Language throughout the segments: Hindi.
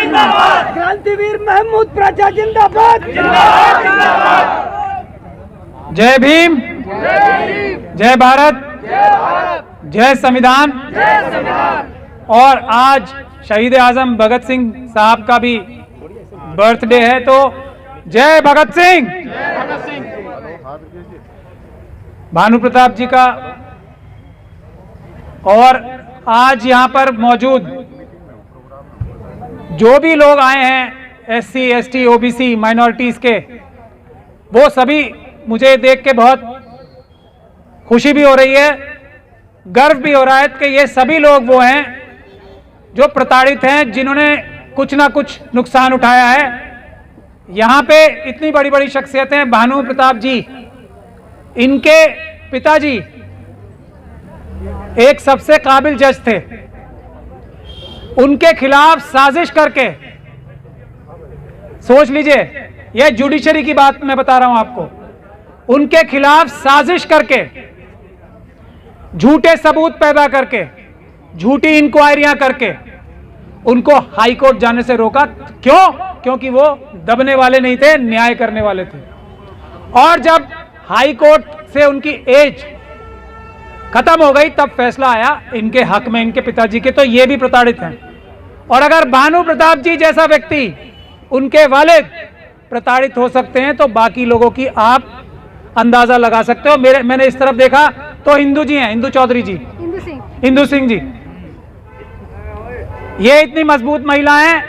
जिंदाबाद, क्रांतिवीर महमूद प्रजा जिंदाबाद, जिंदाबाद, जिंदाबाद। जय भीम, जय भारत, जय संविधान। और आज शहीद आजम भगत सिंह साहब का भी बर्थडे है, तो जय भगत सिंह। भानु प्रताप जी का। और आज यहाँ पर मौजूद जो भी लोग आए हैं SC, ST, OBC माइनॉरिटीज के, वो सभी मुझे देख के बहुत खुशी भी हो रही है, गर्व भी हो रहा है कि ये सभी लोग वो हैं जो प्रताड़ित हैं, जिन्होंने कुछ ना कुछ नुकसान उठाया है। यहाँ पे इतनी बड़ी बड़ी शख्सियतें, भानु प्रताप जी, इनके पिताजी एक सबसे काबिल जज थे, उनके खिलाफ साजिश करके, सोच लीजिए, यह जुडिशरी की बात मैं बता रहा हूं आपको, उनके खिलाफ साजिश करके, झूठे सबूत पैदा करके, झूठी इंक्वायरियां करके उनको हाई कोर्ट जाने से रोका। क्यों? क्योंकि वो दबने वाले नहीं थे, न्याय करने वाले थे। और जब हाई कोर्ट से उनकी एज खत्म हो गई, तब फैसला आया इनके हक में, इनके पिताजी के, तो ये भी प्रताड़ित हैं। और अगर भानु प्रताप जी जैसा व्यक्ति, उनके वालिद प्रताड़ित हो सकते हैं, तो बाकी लोगों की आप अंदाजा लगा सकते हो। मैंने इस तरफ देखा तो हिंदू जी हैं, हिंदू चौधरी जी, हिंदू सिंह जी, ये इतनी मजबूत महिला हैं,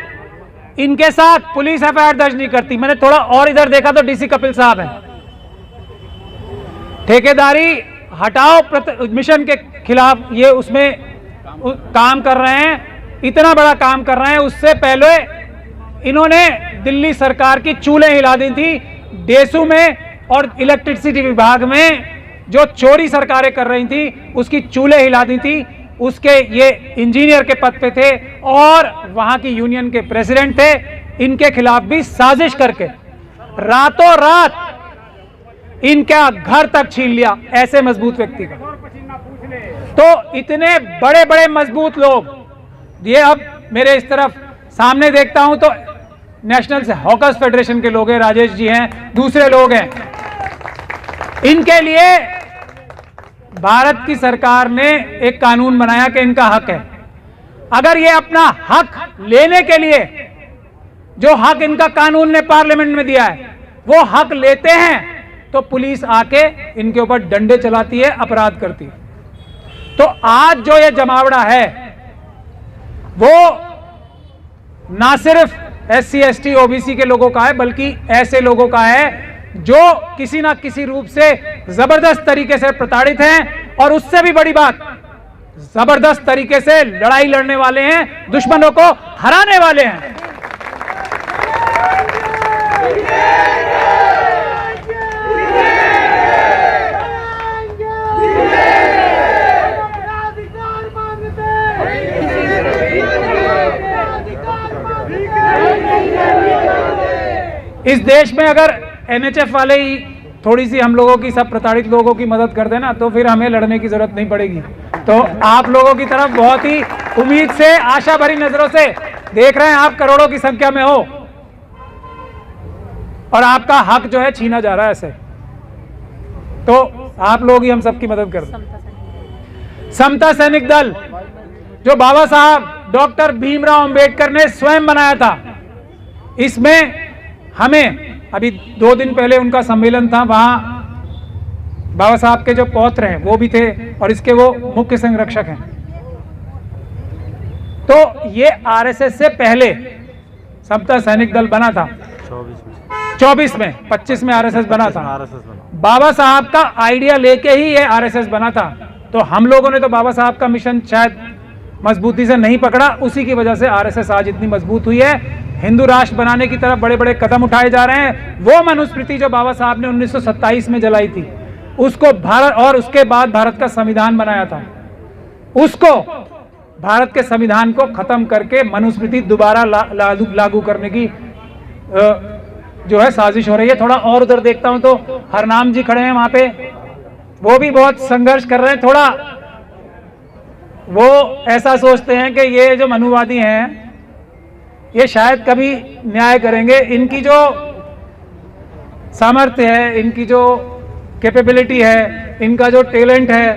इनके साथ पुलिस FIR दर्ज नहीं करती। मैंने थोड़ा और इधर देखा तो DC कपिल साहब हैं, ठेकेदारी हटाओ मिशन के खिलाफ ये उसमें काम कर रहे हैं, इतना बड़ा काम कर रहे हैं। उससे पहले इन्होंने दिल्ली सरकार की चूल्हे हिला दी थी, डेसू में और इलेक्ट्रिसिटी विभाग में जो चोरी सरकारें कर रही थी, उसकी चूल्हे हिला दी थी। उसके ये इंजीनियर के पद पे थे और वहां की यूनियन के प्रेसिडेंट थे। इनके खिलाफ भी साजिश करके रातों रात इनका घर तक छीन लिया, ऐसे मजबूत व्यक्ति का। तो इतने बड़े बड़े मजबूत लोग, ये अब मेरे इस तरफ सामने देखता हूं तो नेशनल से हॉकर्स फेडरेशन के लोग हैं, राजेश जी हैं, दूसरे लोग हैं। इनके लिए भारत की सरकार ने एक कानून बनाया कि इनका हक है। अगर ये अपना हक लेने के लिए, जो हक इनका कानून ने पार्लियामेंट में दिया है, वो हक लेते हैं, तो पुलिस आके इनके ऊपर डंडे चलाती है, अपराध करती है। तो आज जो ये जमावड़ा है, वो ना सिर्फ SC, ST, OBC के लोगों का है, बल्कि ऐसे लोगों का है जो किसी ना किसी रूप से जबरदस्त तरीके से प्रताड़ित हैं। और उससे भी बड़ी बात, जबरदस्त तरीके से लड़ाई लड़ने वाले हैं, दुश्मनों को हराने वाले हैं। इस देश में अगर NHF वाले ही थोड़ी सी हम लोगों की, सब प्रताड़ित लोगों की मदद कर देना, तो फिर हमें लड़ने की जरूरत नहीं पड़ेगी। तो आप लोगों की तरफ बहुत ही उम्मीद से, आशा भरी नजरों से देख रहे हैं। आप करोड़ों की संख्या में हो और आपका हक जो है छीना जा रहा है ऐसे, तो आप लोग ही हम सबकी मदद कर दें। समता सैनिक दल जो बाबा साहब डॉक्टर भीमराव अंबेडकर ने स्वयं बनाया था, इसमें हमें अभी 2 दिन पहले उनका सम्मेलन था, वहां बाबा साहब के जो पौत्र हैं वो भी थे और इसके वो मुख्य संरक्षक हैं। तो ये RSS से पहले समता सैनिक दल बना था 24 में, 25 में RSS बना था। बाबा साहब का आइडिया लेके ही ये RSS बना था। तो हम लोगों ने तो बाबा साहब का मिशन शायद मजबूती से नहीं पकड़ा, उसी की वजह से RSS आज इतनी मजबूत हुई है। हिंदू राष्ट्र बनाने की तरफ बड़े बड़े कदम उठाए जा रहे हैं। वो मनुस्मृति जो बाबा साहब ने 1927 में जलाई थी, उसको भारत, और उसके बाद भारत का संविधान बनाया था, उसको, भारत के संविधान को खत्म करके मनुस्मृति दोबारा लागू करने की जो है साजिश हो रही है। थोड़ा और उधर देखता हूं तो हरनाम जी खड़े हैं वहां पे, वो भी बहुत संघर्ष कर रहे हैं। थोड़ा वो ऐसा सोचते हैं कि ये जो मनुवादी हैं ये शायद कभी न्याय करेंगे। इनकी जो सामर्थ्य है, इनकी जो कैपेबिलिटी है, इनका जो टैलेंट है,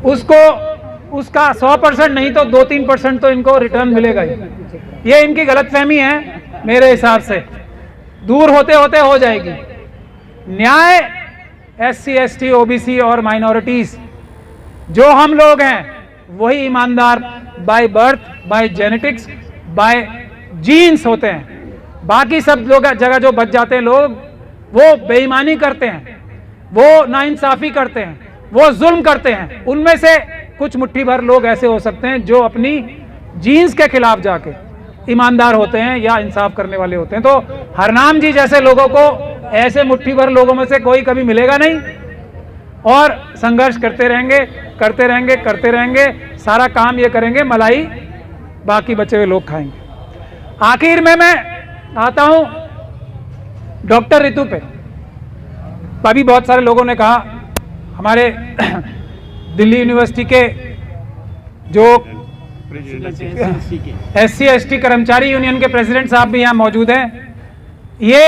उसका 100% नहीं तो 2-3% तो इनको रिटर्न मिलेगा ही। ये इनकी गलतफहमी है, मेरे हिसाब से दूर होते होते हो जाएगी। न्याय SC, ST, OBC और माइनॉरिटीज जो हम लोग हैं वही ईमानदार by birth, by genetics, by genes होते हैं। बाकी सब लोग जगह जो बच जाते हैं लोग, वो बेईमानी करते हैं, वो नाइंसाफी करते हैं, वो जुल्म करते हैं। उनमें से कुछ मुट्ठी भर लोग ऐसे हो सकते हैं जो अपनी जीन्स के खिलाफ जाके ईमानदार होते हैं या इंसाफ करने वाले होते हैं। तो हरनाम जी जैसे लोगों को ऐसे मुट्ठी भर लोगों में से कोई कभी मिलेगा नहीं, और संघर्ष करते रहेंगे, करते रहेंगे, करते रहेंगे। सारा काम ये करेंगे, मलाई बाकी बचे हुए लोग खाएंगे। आखिर में मैं आता हूं डॉक्टर ऋतु पे। अभी बहुत सारे लोगों ने कहा, हमारे दिल्ली यूनिवर्सिटी के जो SC, ST कर्मचारी यूनियन के प्रेसिडेंट साहब भी यहाँ मौजूद हैं, ये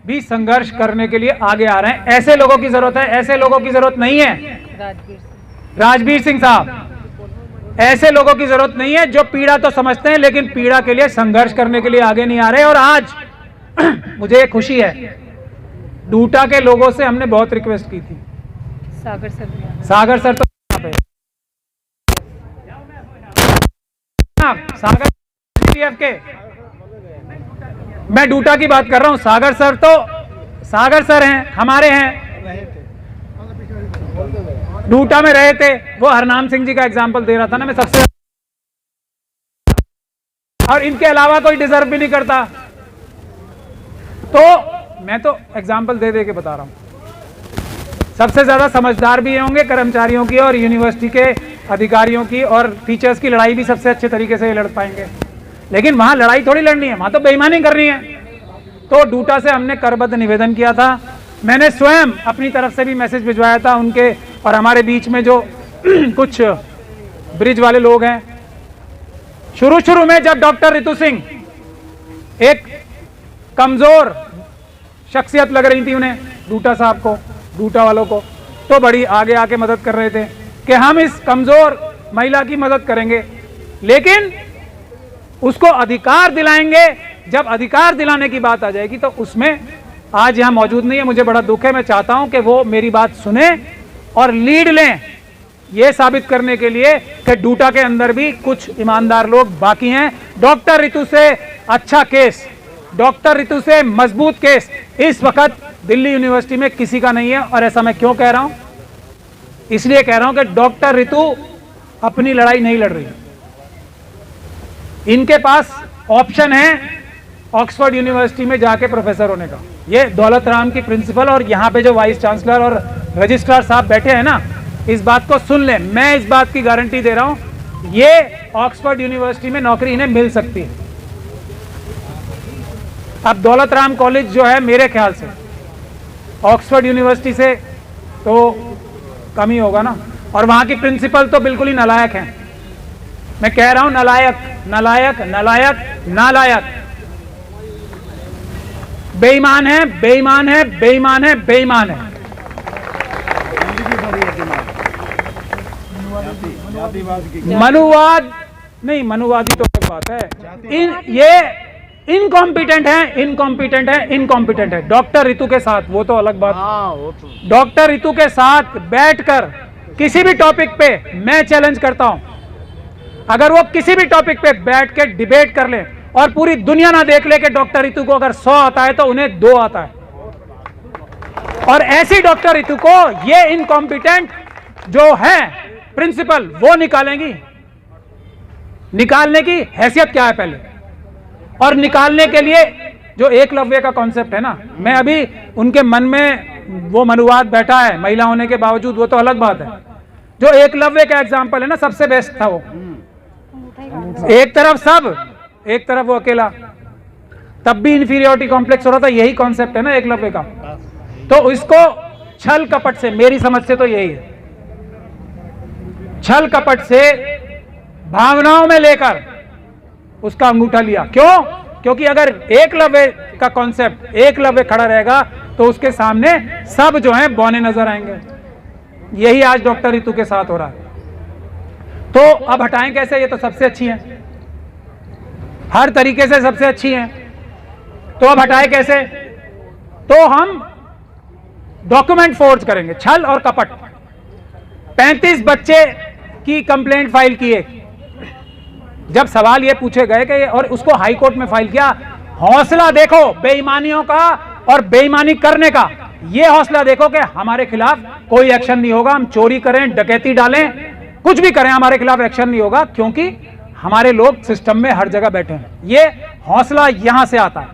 भी संघर्ष करने के लिए आगे आ रहे हैं। ऐसे लोगों की जरूरत है, ऐसे लोगों की जरूरत नहीं है। राजवीर सिंह साहब, ऐसे लोगों की जरूरत नहीं है जो पीड़ा तो समझते हैं लेकिन पीड़ा के लिए संघर्ष करने के लिए आगे नहीं आ रहे। और आज मुझे खुशी है, डूटा के लोगों से हमने बहुत रिक्वेस्ट की थी। सागर सर तो सागर के, मैं डूटा की बात कर रहा हूं। सागर सर हैं, हमारे हैं, डूटा में रहे थे। वो हरनाम सिंह जी का एग्जाम्पल दे रहा था ना मैं सबसे, और इनके अलावा कोई डिजर्व भी नहीं करता। तो मैं तो एग्जाम्पल दे के बता रहा हूं। सबसे ज्यादा समझदार भी होंगे कर्मचारियों की और यूनिवर्सिटी के अधिकारियों की और टीचर्स की लड़ाई भी सबसे अच्छे तरीके से लड़ पाएंगे। लेकिन वहां लड़ाई थोड़ी लड़नी है, वहां तो बेईमानी करनी है। तो डूटा से हमने करबद्ध निवेदन किया था। मैंने स्वयं अपनी तरफ से भी मैसेज भिजवाया था उनके, और हमारे बीच में जो कुछ ब्रिज वाले लोग हैं, शुरू में जब डॉक्टर ऋतु सिंह एक कमजोर शख्सियत लग रही थी उन्हें, डूटा साहब को, डूटा वालों को, तो बड़ी आगे आके मदद कर रहे थे कि हम इस कमजोर महिला की मदद करेंगे, लेकिन उसको अधिकार दिलाएंगे। जब अधिकार दिलाने की बात आ जाएगी तो उसमें आज यहां मौजूद नहीं है। मुझे बड़ा दुख है। मैं चाहता हूं कि वो मेरी बात सुने और लीड लें, यह साबित करने के लिए कि डूटा के अंदर भी कुछ ईमानदार लोग बाकी हैं। डॉक्टर ऋतु से अच्छा केस, डॉक्टर ऋतु से मजबूत केस इस वक्त दिल्ली यूनिवर्सिटी में किसी का नहीं है। और ऐसा मैं क्यों कह रहा हूं? इसलिए कह रहा हूं कि डॉक्टर ऋतु अपनी लड़ाई नहीं लड़ रही। इनके पास ऑप्शन है ऑक्सफोर्ड यूनिवर्सिटी में जाके प्रोफेसर होने का। ये दौलत राम की प्रिंसिपल और यहाँ पे जो वाइस चांसलर और रजिस्ट्रार साहब बैठे हैं ना, इस बात को सुन लें। मैं इस बात की गारंटी दे रहा हूं, ये ऑक्सफोर्ड यूनिवर्सिटी में नौकरी इन्हें मिल सकती है। अब दौलत राम कॉलेज जो है, मेरे ख्याल से ऑक्सफोर्ड यूनिवर्सिटी से तो कम ही होगा ना, और वहां की प्रिंसिपल तो बिल्कुल ही नालायक हैं। मैं कह रहा हूं नालायक, नालायक, नालायक, नालायक, बेईमान है, बेईमान है, बेईमान है, बेईमान है। मनुवाद नहीं, मनुवादी तो एक बात है। ये इनकॉम्पिटेंट है, इनकॉम्पिटेंट है, इनकॉम्पिटेंट है। डॉक्टर ऋतु के साथ वो तो अलग बात। डॉक्टर ऋतु के साथ बैठकर किसी भी टॉपिक पे मैं चैलेंज करता हूं, अगर वो किसी भी टॉपिक पे बैठ के डिबेट कर ले और पूरी दुनिया ना देख ले कि डॉक्टर ऋतु को अगर 100 आता है तो उन्हें 2 आता है, और ऐसी डॉक्टर ऋतु को ये इनकॉम्पिटेंट जो है प्रिंसिपल वो निकालेंगी। निकालने की हैसियत क्या है पहले, और निकालने के लिए जो एकलव्य का कॉन्सेप्ट है ना, मैं अभी उनके मन में वो मनुवाद बैठा है महिला होने के बावजूद, वो तो अलग बात है। जो एकलव्य का एग्जाम्पल है ना, सबसे बेस्ट था वो। एक तरफ सब, एक तरफ वो अकेला, तब भी इंफीरियोरिटी कॉम्प्लेक्स हो रहा था। यही कॉन्सेप्ट है ना एकलव्य का। तो इसको छल कपट से, मेरी समझ से तो यही है, छल कपट से भावनाओं में लेकर उसका अंगूठा लिया। क्यों? क्योंकि अगर एकलव्य का कॉन्सेप्ट, एकलव्य खड़ा रहेगा तो उसके सामने सब जो हैं बौने नजर आएंगे। यही आज डॉक्टर रितु के साथ हो रहा है। तो अब हटाएं कैसे? ये तो सबसे अच्छी है, हर तरीके से सबसे अच्छी है, तो अब हटाएं कैसे? तो हम डॉक्यूमेंट फोर्ज करेंगे, छल और कपट। 35 बच्चे की कंप्लेंट फाइल की है। जब सवाल ये पूछे गए कि और उसको हाई कोर्ट में फाइल किया, हौसला देखो बेईमानियों का और बेईमानी करने का, ये हौसला देखो कि हमारे खिलाफ कोई एक्शन नहीं होगा। हम चोरी करें, डकैती डालें, कुछ भी करें, हमारे खिलाफ एक्शन नहीं होगा, क्योंकि हमारे लोग सिस्टम में हर जगह बैठे हैं। ये हौसला यहां से आता है।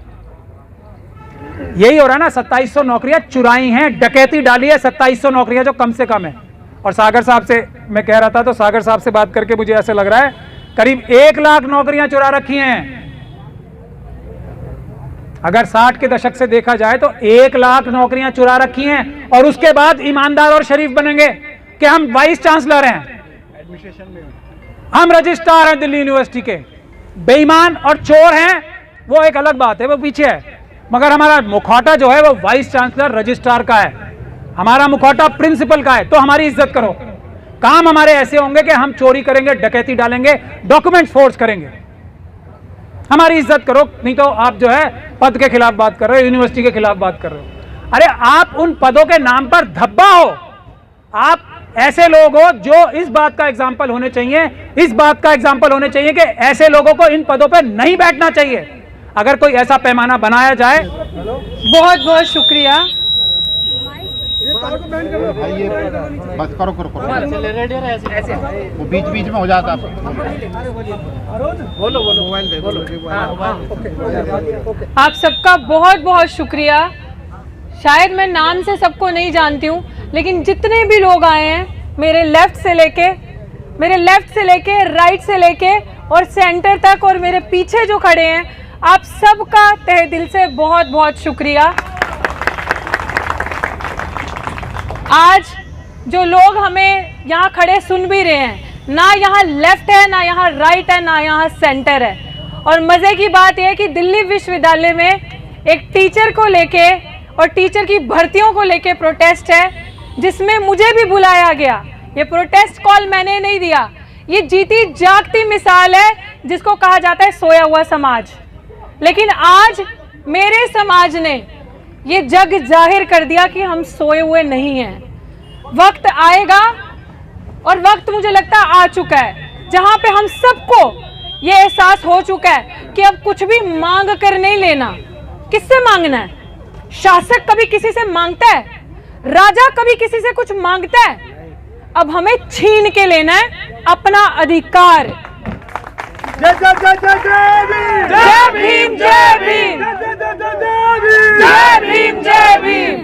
यही हो रहा है ना, 2700 नौकरियां चुराई हैं, डकैती डाली है, 2700 नौकरियां जो कम से कम है। और सागर साहब से मैं कह रहा था, तो सागर साहब से बात करके मुझे ऐसे लग रहा है करीब 1 लाख नौकरियां चुरा रखी हैं। अगर 60 के दशक से देखा जाए तो 1 लाख नौकरियां चुरा रखी हैं, और उसके बाद ईमानदार और शरीफ बनेंगे कि हम वाइस चांसलर हैं, एडमिनिस्ट्रेशन में हम रजिस्ट्रार हैं दिल्ली यूनिवर्सिटी के। बेईमान और चोर हैं वो एक अलग बात है, वो पीछे है, मगर हमारा मुखौटा जो है वो वाइस चांसलर रजिस्ट्रार का है, हमारा मुखौटा प्रिंसिपल का है। तो हमारी इज्जत करो। काम हमारे ऐसे होंगे कि हम चोरी करेंगे, डकैती डालेंगे, डॉक्यूमेंट फोर्स करेंगे। हमारी इज्जत करो, नहीं तो आप जो है पद के खिलाफ बात कर रहे हो, यूनिवर्सिटी के खिलाफ बात कर रहे हो। अरे आप उन पदों के नाम पर धब्बा हो। आप ऐसे लोग हो जो इस बात का एग्जाम्पल होने चाहिए, इस बात का एग्जाम्पल होने चाहिए कि ऐसे लोगों को इन पदों पर नहीं बैठना चाहिए। अगर कोई ऐसा पैमाना बनाया जाए। बहुत बहुत शुक्रिया। बस करो करो करो, वो बीच बीच में हो जाता। बोलो बोलो, मोबाइल दे बोलो। आप सबका बहुत बहुत शुक्रिया। शायद मैं नाम से सबको नहीं जानती हूँ, लेकिन जितने भी लोग आए हैं, मेरे लेफ्ट से लेके राइट से लेके और सेंटर तक, और मेरे पीछे जो खड़े हैं, आप सबका तहे दिल से बहुत बहुत शुक्रिया। आज जो लोग हमें यहाँ खड़े सुन भी रहे हैं, ना यहाँ लेफ्ट है, ना यहाँ राइट है, ना यहाँ सेंटर है। और मज़े की बात यह है कि दिल्ली विश्वविद्यालय में एक टीचर को लेके और टीचर की भर्तियों को लेके प्रोटेस्ट है, जिसमें मुझे भी बुलाया गया। ये प्रोटेस्ट कॉल मैंने नहीं दिया, ये जीती जागती मिसाल है जिसको कहा जाता है सोया हुआ समाज। लेकिन आज मेरे समाज ने ये जग जाहिर कर दिया कि हम सोए हुए नहीं हैं। वक्त आएगा, और वक्त मुझे लगता है आ चुका है, जहां पे हम सबको ये एहसास हो चुका है कि अब कुछ भी मांग कर नहीं लेना। किससे मांगना है? शासक कभी किसी से मांगता है? राजा कभी किसी से कुछ मांगता है? अब हमें छीन के लेना है अपना अधिकार। जय जय जय जय जय भीम, जय भीम, जय भीम, जय भीम, जय भीम।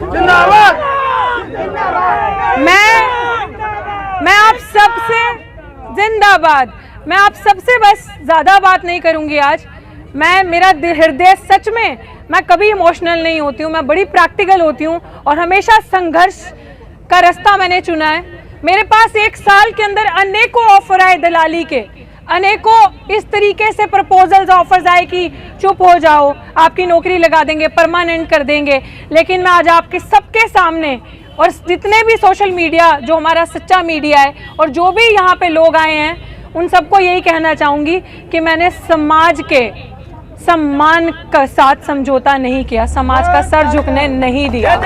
जिंदाबाद। मैं आप सबसे जिंदाबाद। मैं आप सबसे बस ज्यादा बात नहीं करूंगी आज। मेरा हृदय सच में, मैं कभी इमोशनल नहीं होती हूँ, मैं बड़ी प्रैक्टिकल होती हूँ, और हमेशा संघर्ष का रास्ता मैंने चुना है। मेरे पास 1 साल के अंदर अनेकों ऑफर आए दलाली के, अनेकों इस तरीके से प्रपोजल्स ऑफर्स आए कि चुप हो जाओ, आपकी नौकरी लगा देंगे, परमानेंट कर देंगे। लेकिन मैं आज आपके सबके सामने, और जितने भी सोशल मीडिया, जो हमारा सच्चा मीडिया है, और जो भी यहाँ पे लोग आए हैं, उन सबको यही कहना चाहूँगी कि मैंने समाज के सम्मान का साथ समझौता नहीं किया, समाज का सर झुकने नहीं दिया।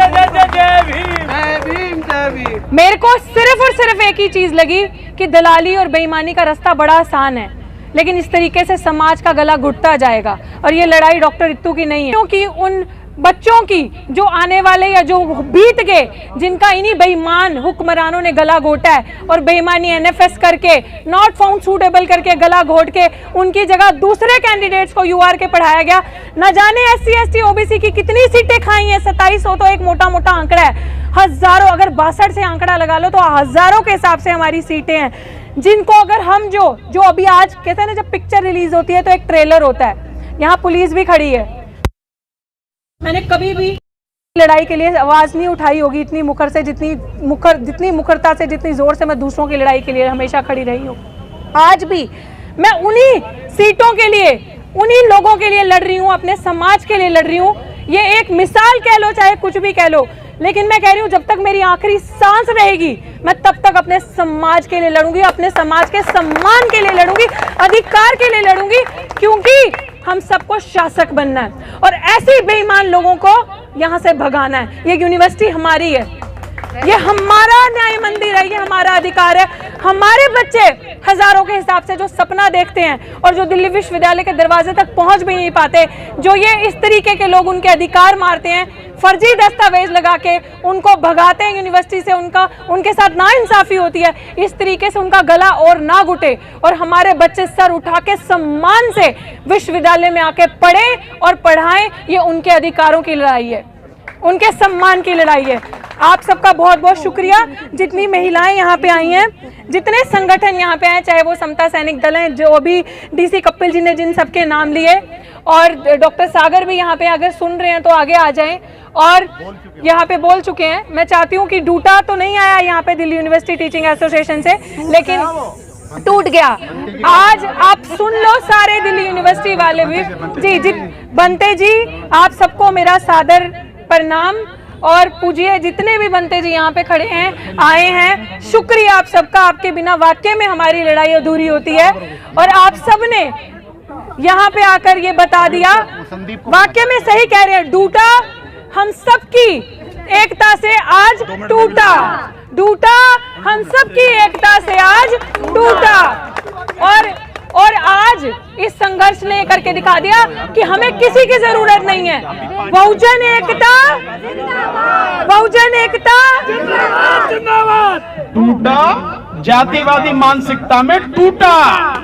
मेरे को सिर्फ और सिर्फ एक ही चीज लगी कि दलाली और बेईमानी का रास्ता बड़ा आसान है, लेकिन इस तरीके से समाज का गला घुटता जाएगा। और ये लड़ाई डॉक्टर रितु की नहीं है, क्योंकि उन बच्चों की जो आने वाले या जो बीत गए, जिनका इन्हीं बेईमान हुक्मरानों ने गला घोटा है, और बेईमानी एनएफएस करके, नॉट फाउंड सूटेबल करके गला घोट के उनकी जगह दूसरे कैंडिडेट्स को यूआर के पढ़ाया गया। न जाने एससी एसटी ओबीसी की कितनी सीटें खाई हैं। 2700 तो एक मोटा मोटा आंकड़ा है, हजारों, अगर 62 से आंकड़ा लगा लो तो हजारों के हिसाब से हमारी सीटें हैं, जिनको अगर हम जो अभी आज कहते हैं ना, जब पिक्चर रिलीज होती है तो एक ट्रेलर होता है, यहाँ पुलिस भी खड़ी है। मैंने कभी भी लड़ाई के लिए आवाज नहीं उठाई होगी इतनी मुखर से, जितनी मुखरता से, जितनी जोर से मैं दूसरों की लड़ाई के लिए हमेशा खड़ी रही हूँ। आज भी मैं उन्हीं सीटों के लिए, उन्हीं लोगों के लिए लड़ रही हूँ, अपने समाज के लिए लड़ रही हूँ। ये एक मिसाल कह लो, चाहे कुछ भी कह लो, लेकिन मैं कह रही हूँ जब तक मेरी आखिरी सांस रहेगी मैं तब तक अपने समाज के लिए लड़ूंगी, अपने समाज के सम्मान के लिए लड़ूंगी, अधिकार के लिए लड़ूंगी, क्योंकि हम सबको शासक बनना है और ऐसे बेईमान लोगों को यहाँ से भगाना है। ये यूनिवर्सिटी हमारी है, ये हमारा न्याय मंदिर है, ये हमारा अधिकार है। हमारे बच्चे हजारों के हिसाब से जो सपना देखते हैं और जो दिल्ली विश्वविद्यालय के दरवाजे तक पहुंच भी नहीं पाते, जो ये इस तरीके के लोग उनके अधिकार मारते हैं, फर्जी दस्तावेज लगा के उनको भगाते हैं यूनिवर्सिटी से, उनके साथ नाइंसाफी होती है, इस तरीके से उनका गला और ना घुटे और हमारे बच्चे सर उठा के सम्मान से विश्वविद्यालय में आके पढ़े और पढ़ाएं। ये उनके अधिकारों की लड़ाई है, उनके सम्मान की लड़ाई है। आप सबका बहुत बहुत शुक्रिया, जितनी महिलाएं यहाँ पे आई हैं, जितने संगठन यहाँ पे आए, चाहे वो समता सैनिक दल हैं, जो भी डीसी कपिल जी ने जिन सबके नाम लिए, और डॉक्टर सागर भी यहाँ पे अगर सुन रहे हैं तो आगे आ जाएं और यहाँ पे बोल चुके हैं। मैं चाहती हूँ कि डूटा तो नहीं आया यहाँ पे दिल्ली यूनिवर्सिटी टीचिंग एसोसिएशन से, लेकिन टूट गया। आज आप सुन लो सारे दिल्ली यूनिवर्सिटी वाले भी जी बनते जी, आप सबको मेरा सादर प्रणाम और पूजिए। जितने भी बनते जी यहाँ पे खड़े हैं, आए हैं, शुक्रिया आप सबका। आपके बिना वाकई में हमारी लड़ाई अधूरी होती है और आप सब ने यहाँ पे आकर ये बता दिया, वाकई में सही कह रहे हैं। डूटा हम सबकी एकता से आज टूटा, टूटा हम सबकी एकता से आज टूटा और आज इस संघर्ष ने करके दिखा दिया कि हमें किसी की जरूरत नहीं है। बहुजन एकता, बहुजन एकता जिंदाबाद। टूटा जातिवादी मानसिकता में टूटा,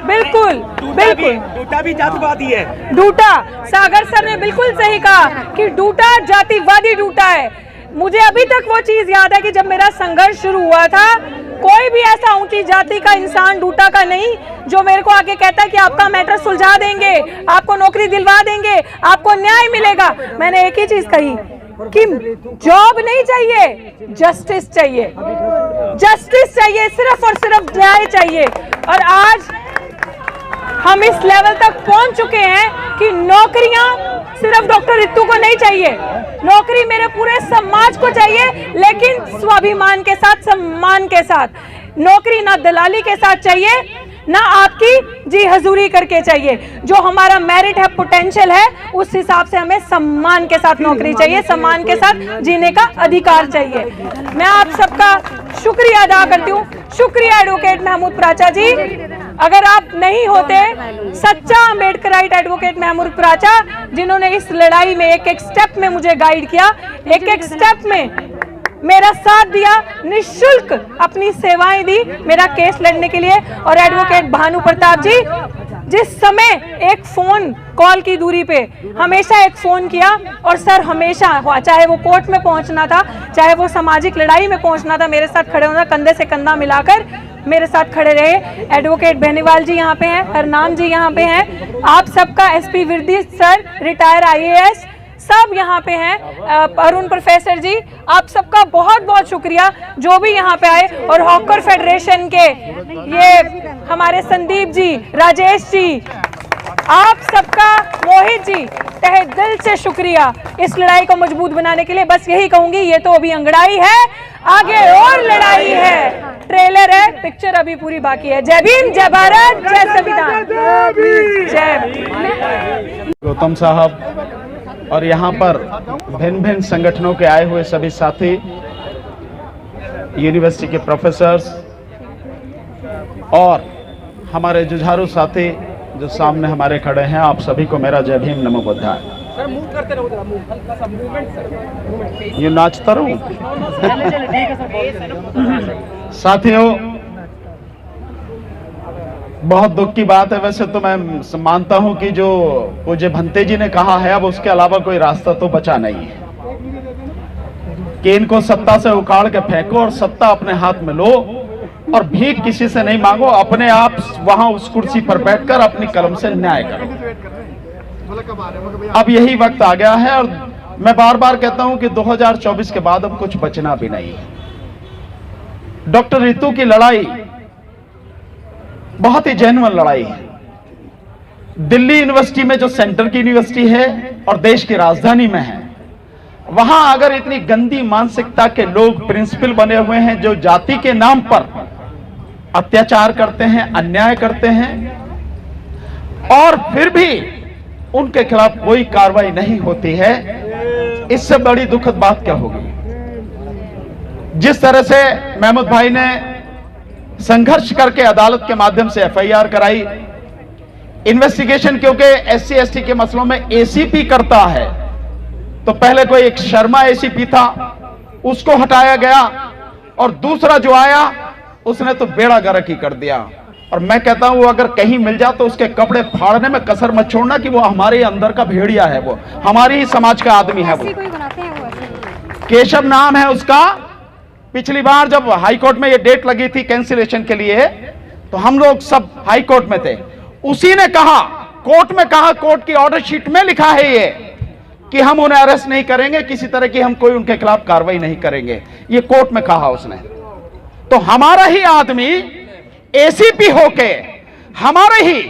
बिल्कुल बिल्कुल, डूटा भी जातिवादी है। डूटा, सागर सर ने बिल्कुल सही कहा कि डूटा जातिवादी डूटा है। मुझे अभी तक वो चीज याद है कि जब मेरा संघर्ष शुरू हुआ था, कोई भी ऐसा ऊंची जाति का इंसान डूटा का नहीं जो मेरे को आके कहता कि आपका मैटर सुलझा देंगे, आपको नौकरी दिलवा देंगे, आपको न्याय मिलेगा। मैंने एक ही चीज कही कि जॉब नहीं चाहिए, जस्टिस चाहिए, जस्टिस चाहिए, सिर्फ और सिर्फ न्याय चाहिए। और आज हम इस लेवल तक पहुंच चुके हैं कि नौकरियां सिर्फ डॉक्टर रितु को नहीं चाहिए, नौकरी मेरे पूरे समाज को चाहिए, लेकिन स्वाभिमान के साथ, सम्मान के साथ। नौकरी ना दलाली के साथ चाहिए, ना आपकी जी हजूरी करके चाहिए। जो हमारा मेरिट है, पोटेंशियल है, उस हिसाब से हमें सम्मान के साथ नौकरी चाहिए, सम्मान के साथ जीने का अधिकार चाहिए। मैं आप सबका शुक्रिया अदा करती हूँ। शुक्रिया एडवोकेट महमूद प्राचा जी, अगर आप नहीं होते सच्चा अम्बेडकराइट एडवोकेट महमूद प्राचा, जिन्होंने इस लड़ाई में एक एक स्टेप में मुझे गाइड किया, एक एक स्टेप में मेरा साथ दिया, निःशुल्क अपनी सेवाएं दी मेरा केस लड़ने के लिए। और एडवोकेट भानु प्रताप जी, जिस समय एक फोन कॉल की दूरी पे हमेशा एक फोन किया, और सर हमेशा, चाहे वो कोर्ट में पहुंचना था, चाहे वो सामाजिक लड़ाई में पहुंचना था, मेरे साथ खड़े होना, कंधे से कंधा मिलाकर मेरे साथ खड़े रहे। एडवोकेट बेनीवाल जी यहाँ पे हैं, हरनाम जी यहाँ पे हैं, आप सबका, SP Virdi sir retire IAS सब यहाँ पे हैं, अरुण प्रोफेसर जी, आप सबका बहुत बहुत शुक्रिया जो भी यहाँ पे आए। और हॉकर फेडरेशन के ये हमारे संदीप जी, राजेश जी, आप सबका, मोहित जी, तहे दिल से शुक्रिया इस लड़ाई को मजबूत बनाने के लिए। बस यही कहूंगी, ये तो अभी अंगड़ाई है, आगे और लड़ाई है, ट्रेलर है, पिक्चर अभी पूरी बाकी है। जय भीम, जय भारत, जय संविधान, जय। गौतम साहब और यहाँ पर भिन्न भिन्न संगठनों के आए हुए सभी साथी, यूनिवर्सिटी के प्रोफेसर्स और हमारे जुझारू साथी जो सामने हमारे खड़े हैं, आप सभी को मेरा जय भीम, नमो बुद्धाय। ये नाचता रहूं? साथियों, बहुत दुख की बात है, वैसे तो मैं मानता हूं कि जो पूज्य भंते जी ने कहा है, अब उसके अलावा कोई रास्ता तो बचा नहीं है कि इनको सत्ता से उखाड़ के फेंको और सत्ता अपने हाथ में लो और भीख किसी से नहीं मांगो, अपने आप वहां उस कुर्सी पर बैठकर अपनी कलम से न्याय करो। अब यही वक्त आ गया है और मैं बार बार कहता हूं कि 2024 के बाद अब कुछ बचना भी नहीं है। डॉक्टर रितु की लड़ाई बहुत ही जेन्युइन लड़ाई है, दिल्ली यूनिवर्सिटी में जो सेंटर की यूनिवर्सिटी है और देश की राजधानी में है, वहां अगर इतनी गंदी मानसिकता के लोग प्रिंसिपल बने हुए हैं जो जाति के नाम पर अत्याचार करते हैं, अन्याय करते हैं, और फिर भी उनके खिलाफ कोई कार्रवाई नहीं होती है, इससे बड़ी दुखद बात क्या होगी। जिस तरह से महमूद भाई ने संघर्ष करके अदालत के माध्यम से एफआईआर कराई, इन्वेस्टिगेशन क्योंकि एससी एसटी के मसलों में एसीपी करता है, तो पहले कोई एक शर्मा एसीपी था, उसको हटाया गया, और दूसरा जो आया उसने तो बेड़ा गर्क ही कर दिया। और मैं कहता हूं वो अगर कहीं मिल जाए तो उसके कपड़े फाड़ने में कसर मत छोड़ना कि वो हमारे अंदर का भेड़िया है, वो हमारी ही समाज का आदमी है। वो केशव नाम है उसका। पिछली बार जब हाई कोर्ट में ये डेट लगी थी कैंसिलेशन के लिए, तो हम लोग सब हाई कोर्ट में थे। उसी ने कहा, कोर्ट में कहा, कोर्ट की ऑर्डर शीट में लिखा है ये कि हम उन्हें अरेस्ट नहीं करेंगे, किसी तरह की हम कोई उनके खिलाफ कार्रवाई नहीं करेंगे, ये कोर्ट में कहा उसने। तो हमारा ही आदमी एसीपी होके हमारे ही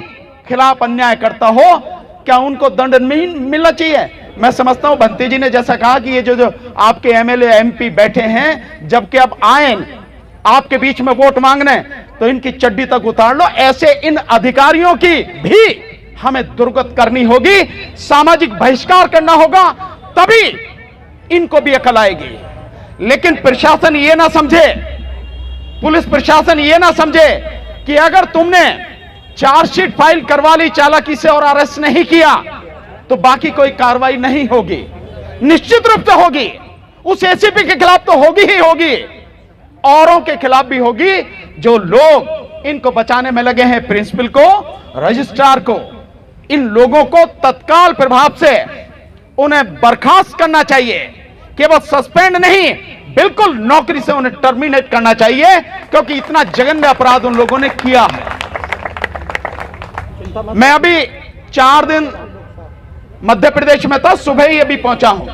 खिलाफ अन्याय करता हो, क्या उनको दंड मिलना चाहिए? मैं समझता हूं भंते जी ने जैसा कहा कि ये जो आपके एमएलए एमपी बैठे हैं, जबकि अब आए आपके बीच में वोट मांगने, तो इनकी चड्डी तक उतार लो। ऐसे इन अधिकारियों की भी हमें दुर्गत करनी होगी, सामाजिक बहिष्कार करना होगा, तभी इनको भी अकल आएगी। लेकिन प्रशासन ये ना समझे, पुलिस प्रशासन ये ना समझे कि अगर तुमने चार्जशीट फाइल करवा ली चालाकी से और अरेस्ट नहीं किया तो बाकी कोई कार्रवाई नहीं होगी। निश्चित रूप से होगी, उस एसीपी के खिलाफ तो होगी ही होगी, औरों के खिलाफ भी होगी जो लोग इनको बचाने में लगे हैं, प्रिंसिपल को, रजिस्ट्रार को। इन लोगों को तत्काल प्रभाव से उन्हें बर्खास्त करना चाहिए, केवल सस्पेंड नहीं, बिल्कुल नौकरी से उन्हें टर्मिनेट करना चाहिए, क्योंकि इतना जघन्य अपराध उन लोगों ने किया है। मैं अभी 4 दिन मध्य प्रदेश में था, सुबह ही अभी पहुंचा हूं।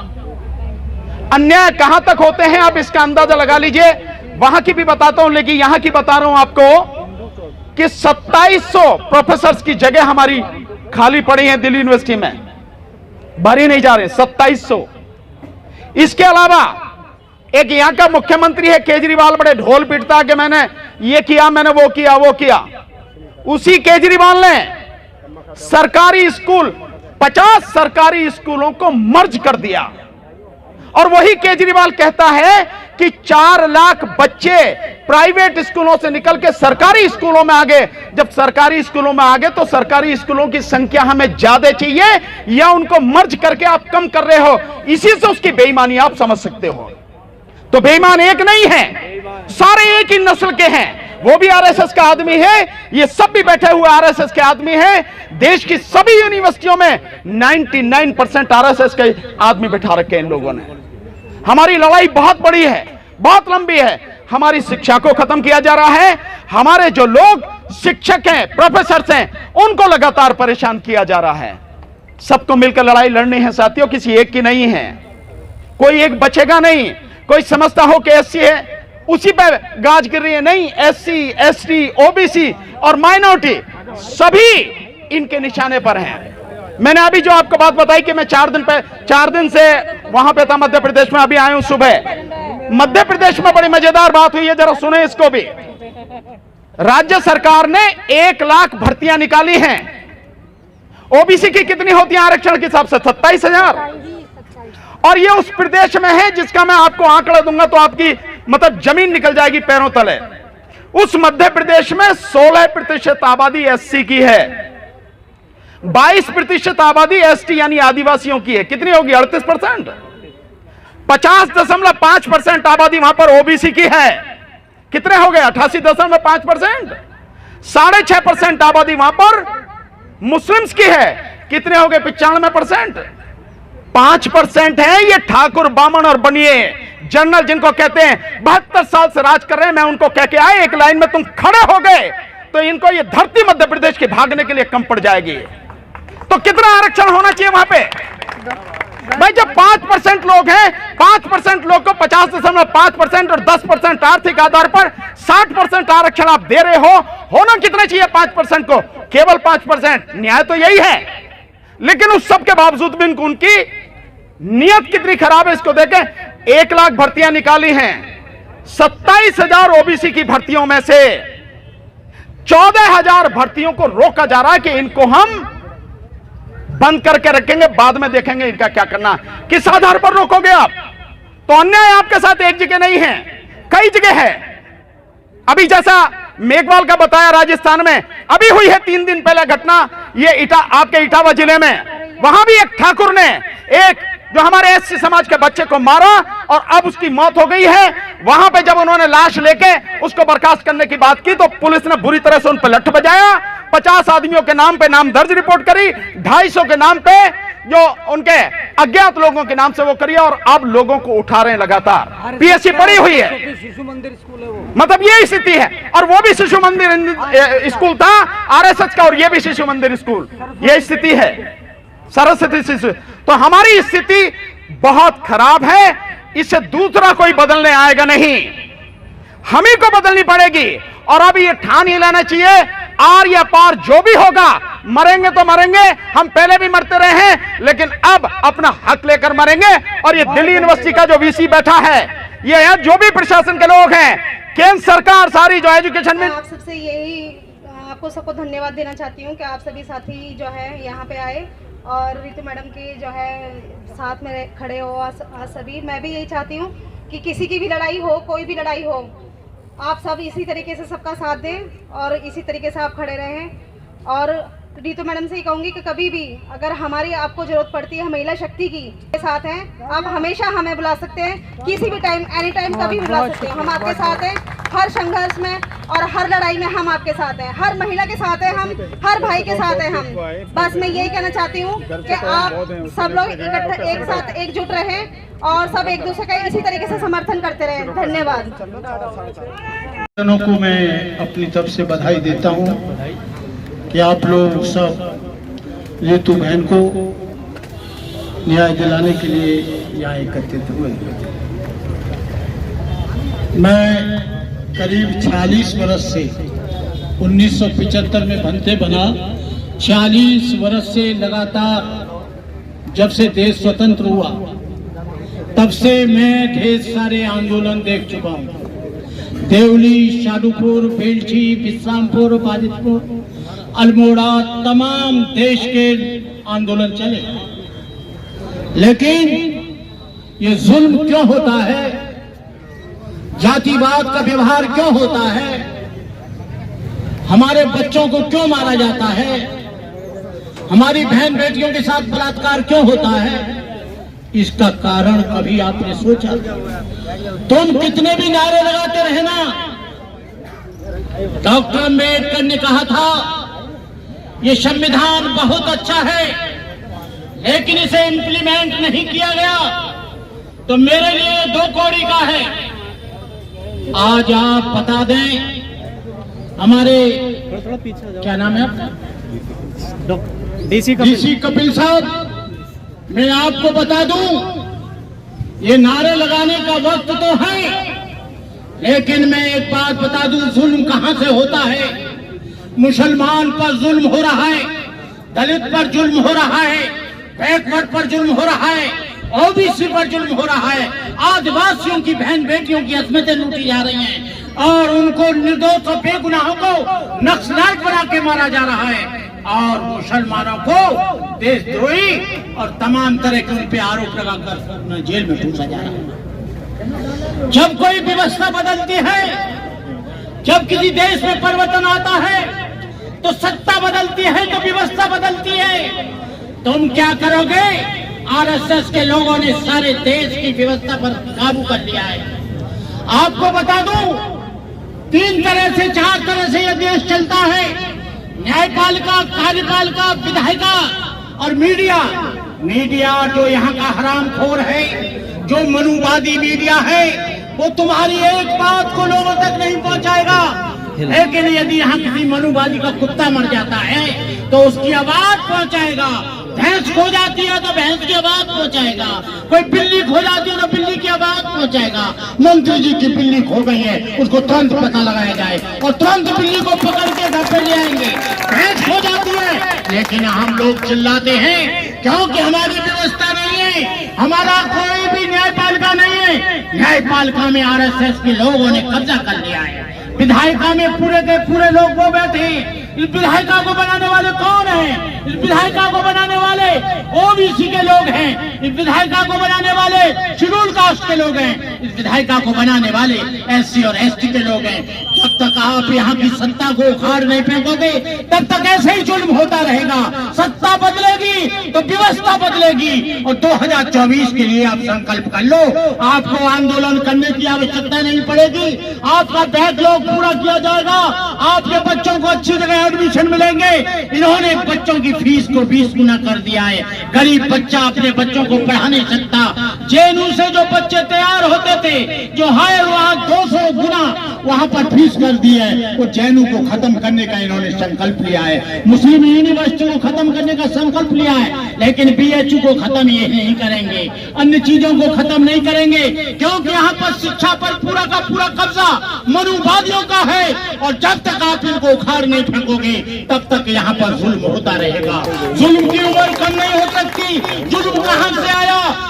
अन्याय कहां तक होते हैं आप इसका अंदाजा लगा लीजिए। वहां की भी बताता हूं, लेकिन यहां की बता रहा हूं आपको कि 2700 प्रोफेसर्स की जगह हमारी खाली पड़ी है दिल्ली यूनिवर्सिटी में, भरी नहीं जा रहे, 2700। इसके अलावा एक यहां का मुख्यमंत्री है केजरीवाल, बड़े ढोल पीटता है कि मैंने ये किया, मैंने वो किया, वो किया। उसी केजरीवाल ने सरकारी स्कूल, 50 सरकारी स्कूलों को मर्ज कर दिया, और वही केजरीवाल कहता है कि 4 लाख बच्चे प्राइवेट स्कूलों से निकल के सरकारी स्कूलों में आ गए। जब सरकारी स्कूलों में आ गए तो सरकारी स्कूलों की संख्या हमें ज्यादा चाहिए या उनको मर्ज करके आप कम कर रहे हो? इसी से उसकी बेईमानी आप समझ सकते हो। तो बेईमान एक नहीं है, सारे एक ही नस्ल के हैं। वो भी आरएसएस का आदमी है, ये सब भी बैठे हुए आरएसएस के आदमी हैं। देश की सभी यूनिवर्सिटियों में 99% आरएसएस के आदमी बैठा रखे हैं इन लोगों ने। हमारी लड़ाई बहुत बड़ी है, बहुत लंबी है। हमारी शिक्षा को खत्म किया जा रहा है, हमारे जो लोग शिक्षक हैं, प्रोफेसर हैं, उनको लगातार परेशान किया जा रहा है। सबको मिलकर लड़ाई लड़नी है साथियों, किसी एक की नहीं है। कोई एक बचेगा नहीं। कोई समझता हो कि एससी है उसी पे गाज गिर रही है, नहीं। एससी, एसटी, ओबीसी और माइनॉरिटी सभी इनके निशाने पर हैं। मैंने अभी जो आपको बात बताई कि मैं 4 दिन से वहां पे था मध्य प्रदेश में, अभी आया हूं सुबह। मध्य प्रदेश में बड़ी मजेदार बात हुई है, जरा सुने इसको भी। राज्य सरकार ने 1 लाख भर्तियां निकाली हैं। ओबीसी की कितनी होती है आरक्षण के हिसाब से? 27,000। और ये उस प्रदेश में है जिसका मैं आपको आंकड़ा दूंगा तो आपकी मतलब जमीन निकल जाएगी पैरों तले। उस मध्य प्रदेश में 16% आबादी एससी की है, 22% आबादी एसटी यानी आदिवासियों की है। कितनी होगी? 38%। 50.5% आबादी वहां पर ओबीसी की है। कितने हो गए? 88.5%। 6.5% आबादी वहां पर मुस्लिम्स की है। कितने हो गए? 95%। 5% है ये ठाकुर, बामन और बनिए जनरल, जिनको कहते हैं 72 साल से राज कर रहे हैं। मैं उनको कह के आए, एक लाइन में तुम खड़े हो गए तो इनको ये धरती मध्य प्रदेश की भागने के लिए कम पड़ जाएगी। तो कितना आरक्षण होना चाहिए वहां पे? भाई जब 5% लोग हैं, 5% लोग को 50.5% और 10% आर्थिक आधार पर 60% आरक्षण आप दे रहे हो, होना कितना चाहिए 5% को? केवल 5%। न्याय तो यही है, लेकिन उस सब के बावजूद भी उनकी नियत कितनी खराब है इसको देखें। 1 लाख भर्तियां निकाली हैं, 27,000 ओबीसी की भर्तियों में से 14,000 भर्तियों को रोका जा रहा है कि इनको हम बंद करके रखेंगे, बाद में देखेंगे इनका क्या करना। किस आधार पर रोकोगे आप? तो अन्याय आपके साथ एक जगह नहीं है, कई जगह है। अभी जैसा मेघवाल का बताया, राजस्थान में अभी हुई है 3 दिन पहले घटना, ये आपके इटावा जिले में, वहां भी एक ठाकुर ने एक जो हमारे एससी समाज के बच्चे को मारा और अब उसकी मौत हो गई है। वहां पे जब उन्होंने लाश लेके उसको बर्खास्त करने की बात की तो पुलिस ने बुरी तरह से उन पर लठ बजाया। 50 आदमियों के नाम पे नाम दर्ज रिपोर्ट करी, 250 के नाम पे जो उनके अज्ञात लोगों के नाम से वो करी, और अब लोगों को उठा रहे हैं लगातार। पीएससी पड़ी हुई है, शिशु मंदिर स्कूल है वो, मतलब ये स्थिति है। और वो भी शिशु मंदिर स्कूल था आरएसएस का, और ये भी शिशु मंदिर स्कूल, ये स्थिति है सरस्वती शिशु। तो हमारी स्थिति बहुत खराब है, इससे दूसरा कोई बदलने आएगा नहीं, हम ही को बदलनी पड़ेगी। और अब ये ठान ही लेना चाहिए, आर या पार जो भी होगा, मरेंगे तो मरेंगे, हम पहले भी मरते रहे हैं, लेकिन अब अपना हक लेकर मरेंगे। और ये दिल्ली यूनिवर्सिटी का जो वीसी बैठा है, ये है जो भी प्रशासन के लोग हैं, केंद्र सरकार सारी जो एजुकेशन में, आप सबसे यही आपको सबको धन्यवाद देना चाहती हूँ कि आप सभी साथी जो है यहाँ पे आए और रितु मैडम के जो है साथ में खड़े हो। आज सभी मैं भी यही चाहती हूँ कि किसी की भी लड़ाई हो, कोई भी लड़ाई हो, आप सब इसी तरीके से सबका साथ दें और इसी तरीके से आप खड़े रहें। और रितु मैडम से ही कहूँगी कि कभी भी अगर हमारी आपको ज़रूरत पड़ती है, महिला शक्ति की के साथ हैं, आप हमेशा हमें बुला सकते हैं, किसी भी टाइम, एनी टाइम, कभी भी बुला सकते हैं। हम आपके साथ हैं हर संघर्ष में और हर लड़ाई में, हम आपके साथ हैं, हर महिला के साथ हैं हम, हर भाई के साथ हैं हम। बस मैं यही कहना चाहती हूँ कि आप सब लोग इकट्ठा एक साथ एकजुट रहें और सब एक दूसरे का इसी तरीके से समर्थन करते रहें। धन्यवाद। को मैं अपनी तरफ से बधाई देता हूँ कि आप लोग सब रितु बहन को न्याय दिलाने के लिए यहाँ एकत्रित हुए। मैं करीब 46 वर्ष से 1975 में भंते बना, 40 वर्ष से लगातार जब से देश स्वतंत्र हुआ तब से मैं ढेर सारे आंदोलन देख चुका हूँ। देवली, शादुपुर, बेलछी, विश्रामपुर, बाजितपुर, अल्मोड़ा, तमाम देश के आंदोलन चले, लेकिन ये जुल्म क्यों होता है, जातिवाद का व्यवहार क्यों होता है, हमारे बच्चों को क्यों मारा जाता है, हमारी बहन बेटियों के साथ बलात्कार क्यों होता है, इसका कारण कभी आपने सोचा? तुम कितने भी नारे लगाते रहना, डॉक्टर अम्बेडकर ने कहा था ये संविधान बहुत अच्छा है, लेकिन इसे इम्प्लीमेंट नहीं किया गया तो मेरे लिए 2 कौड़ी का है। आज आप बता दें, हमारे क्या नाम है आपका? डीसी कपिल साहब, मैं आपको बता दूं, ये नारे लगाने का वक्त तो है, लेकिन मैं एक बात बता दूं, जुल्म कहां से होता है। मुसलमान पर जुल्म हो रहा है, दलित पर जुल्म हो रहा है, बैकवर्ड पर जुल्म हो रहा है, ओबीसी पर जुल्म हो रहा है, आदिवासियों की बहन बेटियों की अस्मतें लूटी जा रही हैं और उनको निर्दोष और बेगुनाहों को नक्सलाइट बना के मारा जा रहा है और मुसलमानों को देशद्रोही और तमाम तरह के उन पे आरोप लगाकर जेल में पूछा जा रहा है। जब कोई व्यवस्था बदलती है, जब किसी देश में परिवर्तन आता है तो सत्ता बदलती है, तो व्यवस्था बदलती है। तुम क्या करोगे? आरएसएस के लोगों ने सारे देश की व्यवस्था पर काबू कर लिया है। आपको बता दूं, 3 तरह से 4 तरह से यह देश चलता है, न्यायपालिका, कार्यपालिका, विधायिका और मीडिया। मीडिया जो यहाँ का हरामखोर है, जो मनुवादी मीडिया है, वो तुम्हारी एक बात को लोगों तक नहीं पहुंचाएगा, लेकिन यदि यहाँ किसी मनुवादी का कुत्ता मर जाता है तो उसकी आवाज पहुंचाएगा, भैंस खो जाती है तो भैंस की आवाज पहुंचाएगा, कोई बिल्ली खो जाती है तो बिल्ली की आवाज पहुंचाएगा। मंत्री जी की बिल्ली खो गई है, उसको तुरंत पता लगाया जाए और तुरंत बिल्ली को पकड़ के घर पे ले आएंगे। भैंस खो जाती है, लेकिन हम लोग चिल्लाते हैं क्योंकि हमारी व्यवस्था नहीं है, हमारा कोई भी न्यायपालिका नहीं है। न्यायपालिका में आरएसएस के लोगों ने कब्जा कर लिया है। विधायिका में पूरे के पूरे लोग वो बैठे हैं। इस विधायिका को बनाने वाले कौन हैं? इस विधायिका को बनाने वाले ओबीसी के लोग हैं। इस विधायिका को बनाने वाले शेड्यूल कास्ट के लोग हैं। इस विधायिका को बनाने वाले एससी और एसटी के लोग हैं। जब तक आप यहाँ की सत्ता को उखाड़ नहीं फेंकोगे तब तक ऐसे ही जुल्म होता रहेगा। सत्ता बदलेगी तो व्यवस्था बदलेगी। और 2024 के लिए आप संकल्प कर लो, आपको आंदोलन करने की आवश्यकता नहीं पड़ेगी। आपका बैकलॉग पूरा किया जाएगा, आपके बच्चों को अच्छी जगह एडमिशन मिलेंगे। इन्होंने बच्चों की फीस को 20 गुना कर दिया है। गरीब बच्चा अपने बच्चों को पढ़ा नहीं सकता। जेएनयू से जो बच्चे तैयार होते थे, जो हायर वहां 200 गुना वहां पर फीस कर दी है, वो जेएनयू को खत्म करने का इन्होंने संकल्प लिया है। मुस्लिम यूनिवर्सिटी को खत्म करने का संकल्प लिया है, लेकिन बीएचयू को खत्म ये नहीं करेंगे, अन्य चीजों को खत्म नहीं करेंगे, क्योंकि यहाँ पर शिक्षा पर पूरा का पूरा कब्जा मनुवादियों का है। और जब तक आप इनको उखाड़ नहीं फेंकोगे तब तक यहाँ पर जुल्म होता रहेगा। जुल्म की उम्र कम नहीं हो सकती। जुल्म कहाँ से आया?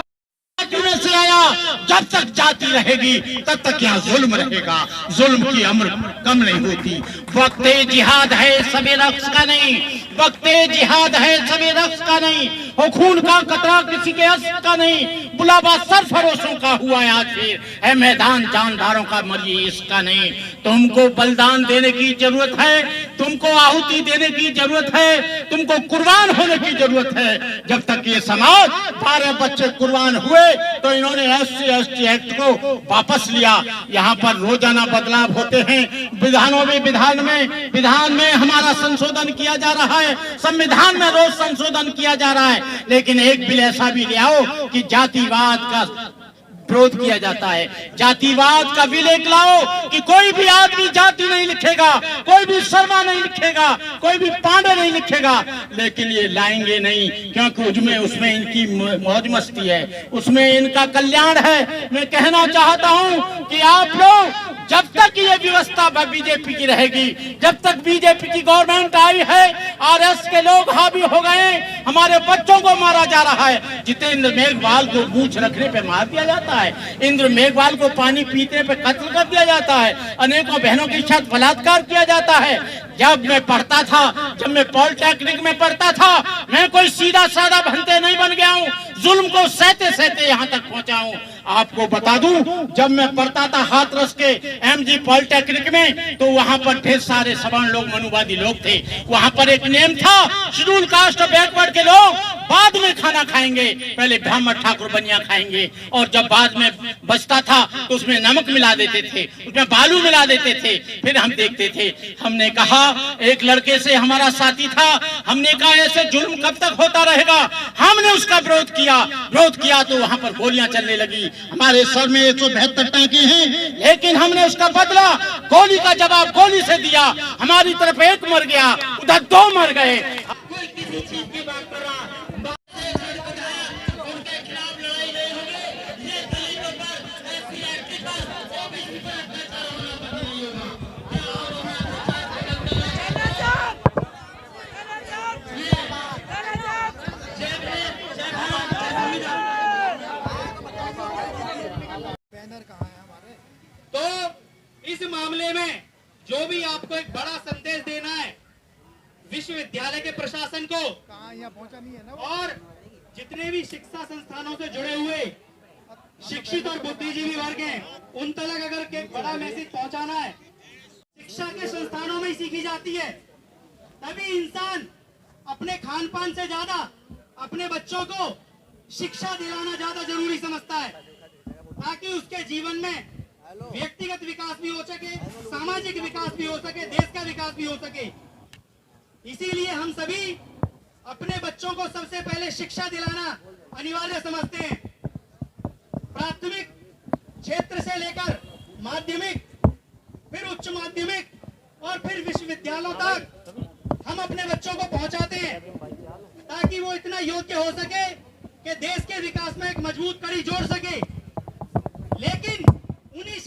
से आया। जब तक जाति रहेगी तब तक यहाँ जुल्म रहेगा। जुल्म की उम्र कम नहीं होती। वक्त जिहाद है सभी रक्स का नहीं, वक्त जिहाद है सभी रक्स का नहीं, हो खून का कतरा किसी के अस का नहीं, बुलावा सरफरोशों का हुआ है आखिर, है मैदान जानदारों का मरिए इसका नहीं। तुमको बलिदान देने की जरूरत है, तुमको आहुति देने की जरूरत है, तुमको कुर्बान होने की जरूरत है। जब तक ये समाज 12 बच्चे कुर्बान हुए तो इन्होंने एससी एसटी एक्ट को वापस लिया। यहाँ पर रोजाना बदलाव होते हैं। विधान में हमारा संशोधन किया जा रहा है, संविधान में रोज संशोधन किया जा रहा है, लेकिन एक बिल ऐसा भी ले आओ कि जातिवाद का विरोध किया जाता है। जातिवाद का बिल एक लाओ कि कोई भी आदमी जाति नहीं लिखेगा, कोई भी शर्मा नहीं लिखेगा, कोई भी पांडे नहीं लिखेगा, लेकिन ये लाएंगे नहीं, क्योंकि उसमें इनकी मौज मस्ती है, उसमें इनका कल्याण है। मैं कहना चाहता हूं कि आप लोग जब तक ये व्यवस्था बीजेपी की रहेगी, जब तक बीजेपी की गवर्नमेंट आई है, आरएस के लोग हावी हो गए, हमारे बच्चों को मारा जा रहा है। जितेंद्र मेघवाल को मूंछ रखने पे मार दिया जाता है, इंद्र मेघवाल को पानी पीने पे कत्ल कर दिया जाता है, अनेकों बहनों के साथ बलात्कार किया जाता है। जब मैं पढ़ता था, जब मैं पॉलिटेक्निक में पढ़ता था, मैं कोई सीधा साधा भंते नहीं बन गया हूँ, जुल्म को सहते सहते यहाँ तक पहुँचा हूँ। आपको बता दूं, जब मैं पढ़ता था हाथरस के एमजी पॉलिटेक्निक में, तो वहां पर ढेर सारे सवर्ण लोग, मनुवादी लोग थे। वहां पर एक नेम था, शेड्यूल कास्ट और बैकवर्ड के लोग बाद में खाना खाएंगे, पहले ब्राह्मण ठाकुर बनिया खाएंगे, और जब बाद में बचता था तो उसमें नमक मिला देते थे, उसमें बालू मिला देते थे। फिर हम देखते थे, हमने कहा, एक लड़के से हमारा साथी था, हमने कहा ऐसे जुल्म कब तक होता रहेगा। हमने उसका विरोध किया तो वहां पर गोलियां चलने लगी। हमारे सर में 172 टांके हैं, लेकिन हमने उसका बदला गोली का जवाब गोली से दिया। हमारी तरफ एक मर गया, उधर 2 मर गए। कोई किसी चीज की बात कर रहा, उनके खिलाफ लड़ाई नहीं होगी। ये दलितों पर, एससी एसटी पर, ओबीसी पर अत्याचार होना बंद नहीं होगा। तो इस मामले में जो भी आपको एक बड़ा संदेश देना है विश्वविद्यालय के प्रशासन को, और जितने भी शिक्षा संस्थानों से जुड़े हुए शिक्षित और बुद्धिजीवी वर्ग हैं, उन तक अगर एक बड़ा मैसेज पहुंचाना है, शिक्षा के संस्थानों में ही सीखी जाती है। तभी इंसान अपने खान पान से ज्यादा अपने बच्चों को शिक्षा दिलाना ज्यादा जरूरी समझता है, ताकि उसके जीवन में व्यक्तिगत विकास भी हो सके, सामाजिक विकास भी हो सके, देश का विकास भी हो सके। इसीलिए हम सभी अपने बच्चों को सबसे पहले शिक्षा दिलाना अनिवार्य समझते हैं। प्राथमिक क्षेत्र से लेकर माध्यमिक, फिर उच्च माध्यमिक और फिर विश्वविद्यालयों तक हम अपने बच्चों को पहुंचाते हैं ताकि वो इतना योग्य हो सके कि देश के विकास में एक मजबूत कड़ी जोड़ सके। लेकिन उन्हीं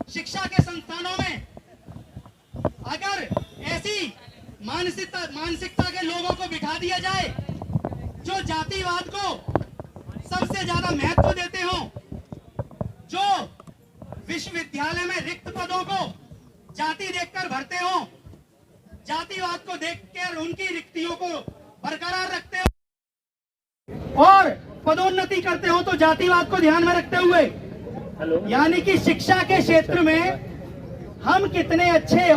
शिक्षा के संस्थानों में अगर ऐसी मानसिकता के लोगों को बिठा दिया जाए जो जातिवाद को सबसे ज्यादा महत्व देते हो, जो विश्वविद्यालय में रिक्त पदों को जाति देखकर भरते हो, जातिवाद को देखकर उनकी रिक्तियों को बरकरार रखते हो और पदोन्नति करते हो, तो जातिवाद को ध्यान में रखते हुए यानी कि शिक्षा के क्षेत्र में हम कितने अच्छे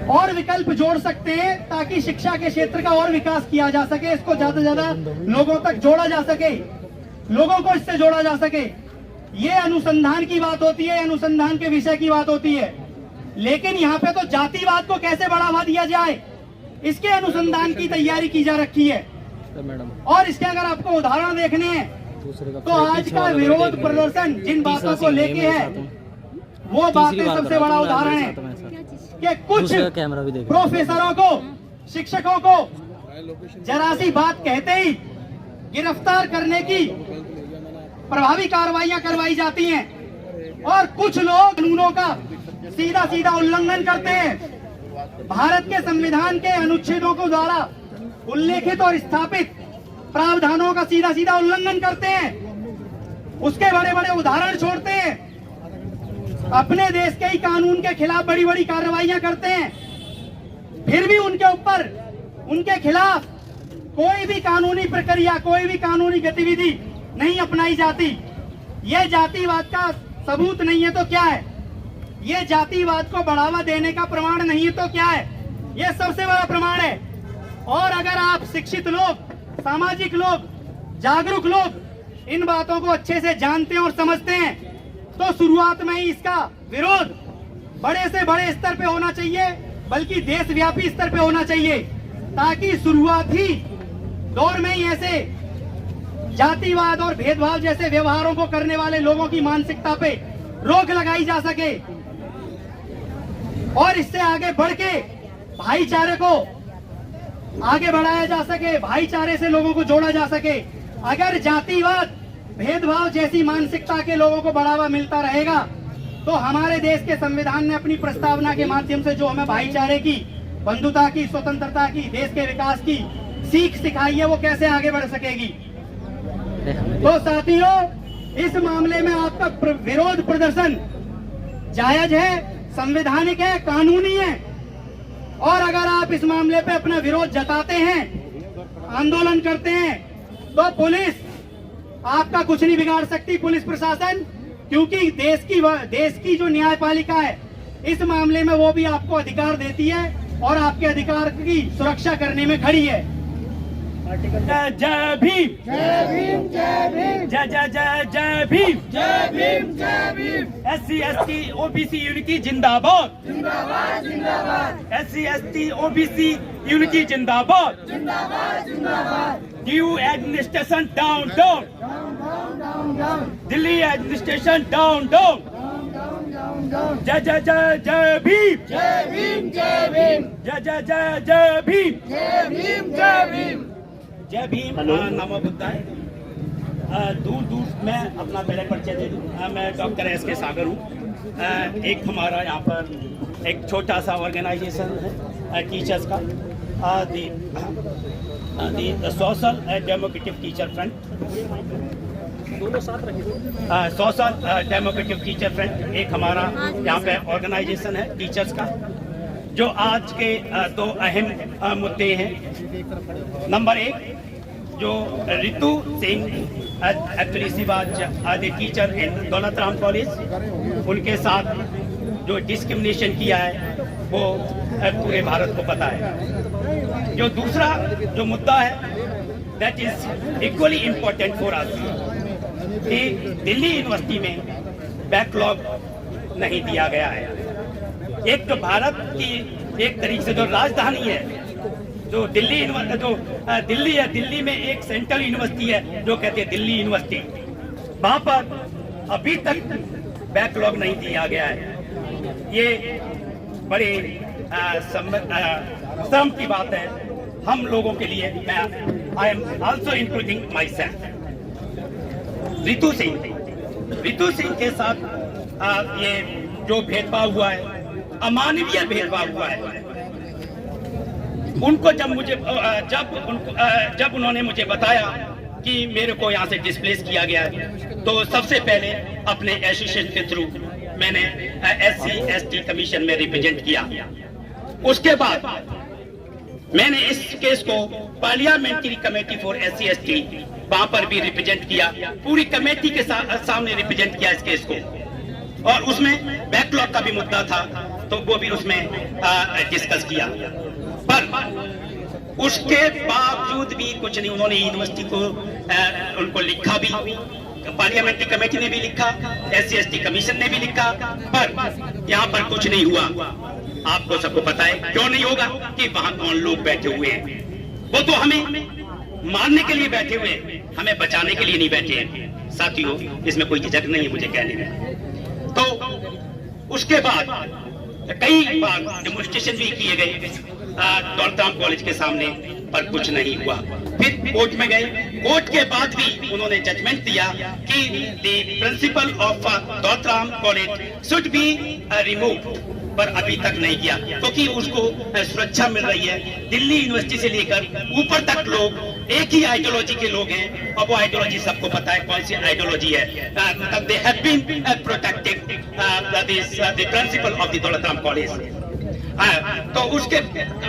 और विकल्प जोड़ सकते हैं ताकि शिक्षा के क्षेत्र का और विकास किया जा सके, इसको ज्यादा से ज्यादा लोगों तक जोड़ा जा सके, लोगों को इससे जोड़ा जा सके। ये अनुसंधान की बात होती है, अनुसंधान के विषय की बात होती है। लेकिन यहाँ पे तो जातिवाद को कैसे बढ़ावा दिया जाए, इसके अनुसंधान की तैयारी की जा रखी है। और इसके अगर आपको उदाहरण देखने हैं तो आज का विरोध प्रदर्शन जिन बातों को लेके है वो बातें सबसे बड़ा उदाहरण है कि कुछ प्रोफेसरों को, शिक्षकों को जरा सी बात कहते ही गिरफ्तार करने की प्रभावी कार्रवाइयां करवाई जाती हैं और कुछ लोग कानूनों का सीधा सीधा उल्लंघन करते हैं। भारत के संविधान के अनुच्छेदों को द्वारा उल्लेखित और स्थापित प्रावधानों का सीधा सीधा उल्लंघन करते हैं, उसके बड़े बड़े उदाहरण छोड़ते हैं, अपने देश के ही कानून के खिलाफ बड़ी बड़ी कार्रवाइयां करते हैं, फिर भी उनके खिलाफ कोई भी कानूनी प्रक्रिया, कोई भी कानूनी गतिविधि नहीं अपनाई जाती। ये जातिवाद का सबूत नहीं है तो क्या है? ये जातिवाद को बढ़ावा देने का प्रमाण नहीं है तो क्या है? ये सबसे बड़ा प्रमाण है। और अगर आप शिक्षित लोग, सामाजिक लोग, जागरूक लोग इन बातों को अच्छे से जानते हैं और समझते हैं तो शुरुआत में ही इसका विरोध बड़े से बड़े स्तर पे होना चाहिए, बल्कि देशव्यापी स्तर पे होना चाहिए, ताकि शुरुआती दौर में ही ऐसे जातिवाद और भेदभाव जैसे व्यवहारों को करने वाले लोगों की मानसिकता पे रोक लगाई जा सके और इससे आगे बढ़ के भाईचारे को आगे बढ़ाया जा सके, भाईचारे से लोगों को जोड़ा जा सके। अगर जातिवाद, भेदभाव जैसी मानसिकता के लोगों को बढ़ावा मिलता रहेगा तो हमारे देश के संविधान ने अपनी प्रस्तावना के माध्यम से जो हमें भाईचारे की, बंधुता की, स्वतंत्रता की, देश के विकास की सीख सिखाई है वो कैसे आगे बढ़ सकेगी। तो साथियों, इस मामले में आपका विरोध प्रदर्शन जायज है, संवैधानिक है, कानूनी है और अगर आप इस मामले पे अपना विरोध जताते हैं, आंदोलन करते हैं तो पुलिस आपका कुछ नहीं बिगाड़ सकती, पुलिस प्रशासन, क्योंकि देश की जो न्यायपालिका है इस मामले में वो भी आपको अधिकार देती है और आपके अधिकार की सुरक्षा करने में खड़ी है। जय भीम, जय भीम, जय भीम, जय जय जय जय भीम, जय भीम, जय भीम। SC/ST OBC यूनिटी जिंदाबाद, जिंदाबाद, जिंदाबाद। SC/ST OBC यूनिटी जिंदाबाद, जिंदाबाद, जिंदाबाद। New administration down down, Delhi administration down down, जय जय जय जय भीम, जय भीम, जय भीम, जय जय जय जय भीम, जय भीम, जय भीम, जय भीम। नमो बुद्धाय। दूर दूर मैं अपना पहले परिचय दे दूं। मैं डॉक्टर SK सागर हूँ। एक हमारा यहाँ पर एक छोटा सा ऑर्गेनाइजेशन है टीचर्स का, social democratic teacher front, social democratic teacher front एक हमारा यहाँ पे ऑर्गेनाइजेशन है टीचर्स का, जो आज के दो अहम मुद्दे हैं। नंबर 1 जो रितु सिंह एक्चुअली शिवाज आदि टीचर इन दौलत राम कॉलेज, उनके साथ जो डिस्क्रिमिनेशन किया है वो पूरे भारत को पता है। जो दूसरा जो मुद्दा है that is equally important for us कि दिल्ली यूनिवर्सिटी में बैकलॉग नहीं दिया गया है। एक तो भारत की एक तरीके से जो राजधानी है, जो दिल्ली है, दिल्ली में एक सेंट्रल यूनिवर्सिटी है जो कहते हैं दिल्ली यूनिवर्सिटी, वहां पर अभी तक बैकलॉग नहीं दिया गया है। ये बड़े श्रम की बात है हम लोगों के लिए। मैं I am also including my self. Ritu Singh के साथ ये जो भेदभाव हुआ है, अमानवीय भेदभाव हुआ है। उनको जब उन्होंने मुझे बताया कि मेरे को यहाँ से डिस्प्लेस किया गया है, तो सबसे पहले अपने एसोसिएशन के थ्रू मैंने SC/ST कमीशन में रिप्रेजेंट किया। उसके बाद मैंने इस केस को पार्लियामेंट्री कमेटी फॉर SC/ST वहां पर भी रिप्रेजेंट किया, पूरी कमेटी के सामने रिप्रेजेंट किया इस केस को। और उसमें बैकलॉग का भी मुद्दा था, तो वो भी उसमें डिस्कस किया। पर उसके बावजूद भी कुछ नहीं, उन्होंने यूनिवर्सिटी को उनको लिखा भी, पार्लियामेंट्री कमेटी ने भी लिखा, SC/ST कमीशन ने भी लिखा, पर यहाँ पर कुछ नहीं हुआ। आपको सबको पता है क्यों नहीं होगा कि वहां कौन लोग बैठे हुए हैं। वो तो हमें मारने के लिए बैठे हुए हैं, हमें बचाने के लिए नहीं बैठे हैं। साथियों, इसमें कोई झिझक नहीं है मुझे कहने में। तो उसके बाद कई बार डेमोन्स्ट्रेशन भी किए गए दौलतराम कॉलेज के सामने, पर कुछ नहीं हुआ। फिर कोर्ट में गए, कोर्ट के बाद भी उन्होंने जजमेंट दिया कि the principal of Daulatram college should be removed, पर अभी तक नहीं किया, क्योंकि उसको सुरक्षा मिल रही है। दिल्ली यूनिवर्सिटी से लेकर ऊपर तक लोग एक ही आइडियोलॉजी के लोग हैं, और वो आइडियोलॉजी सबको पता है कौन सी आइडियोलॉजी है। They have been protecting the principal of the Daulat Ram college. तो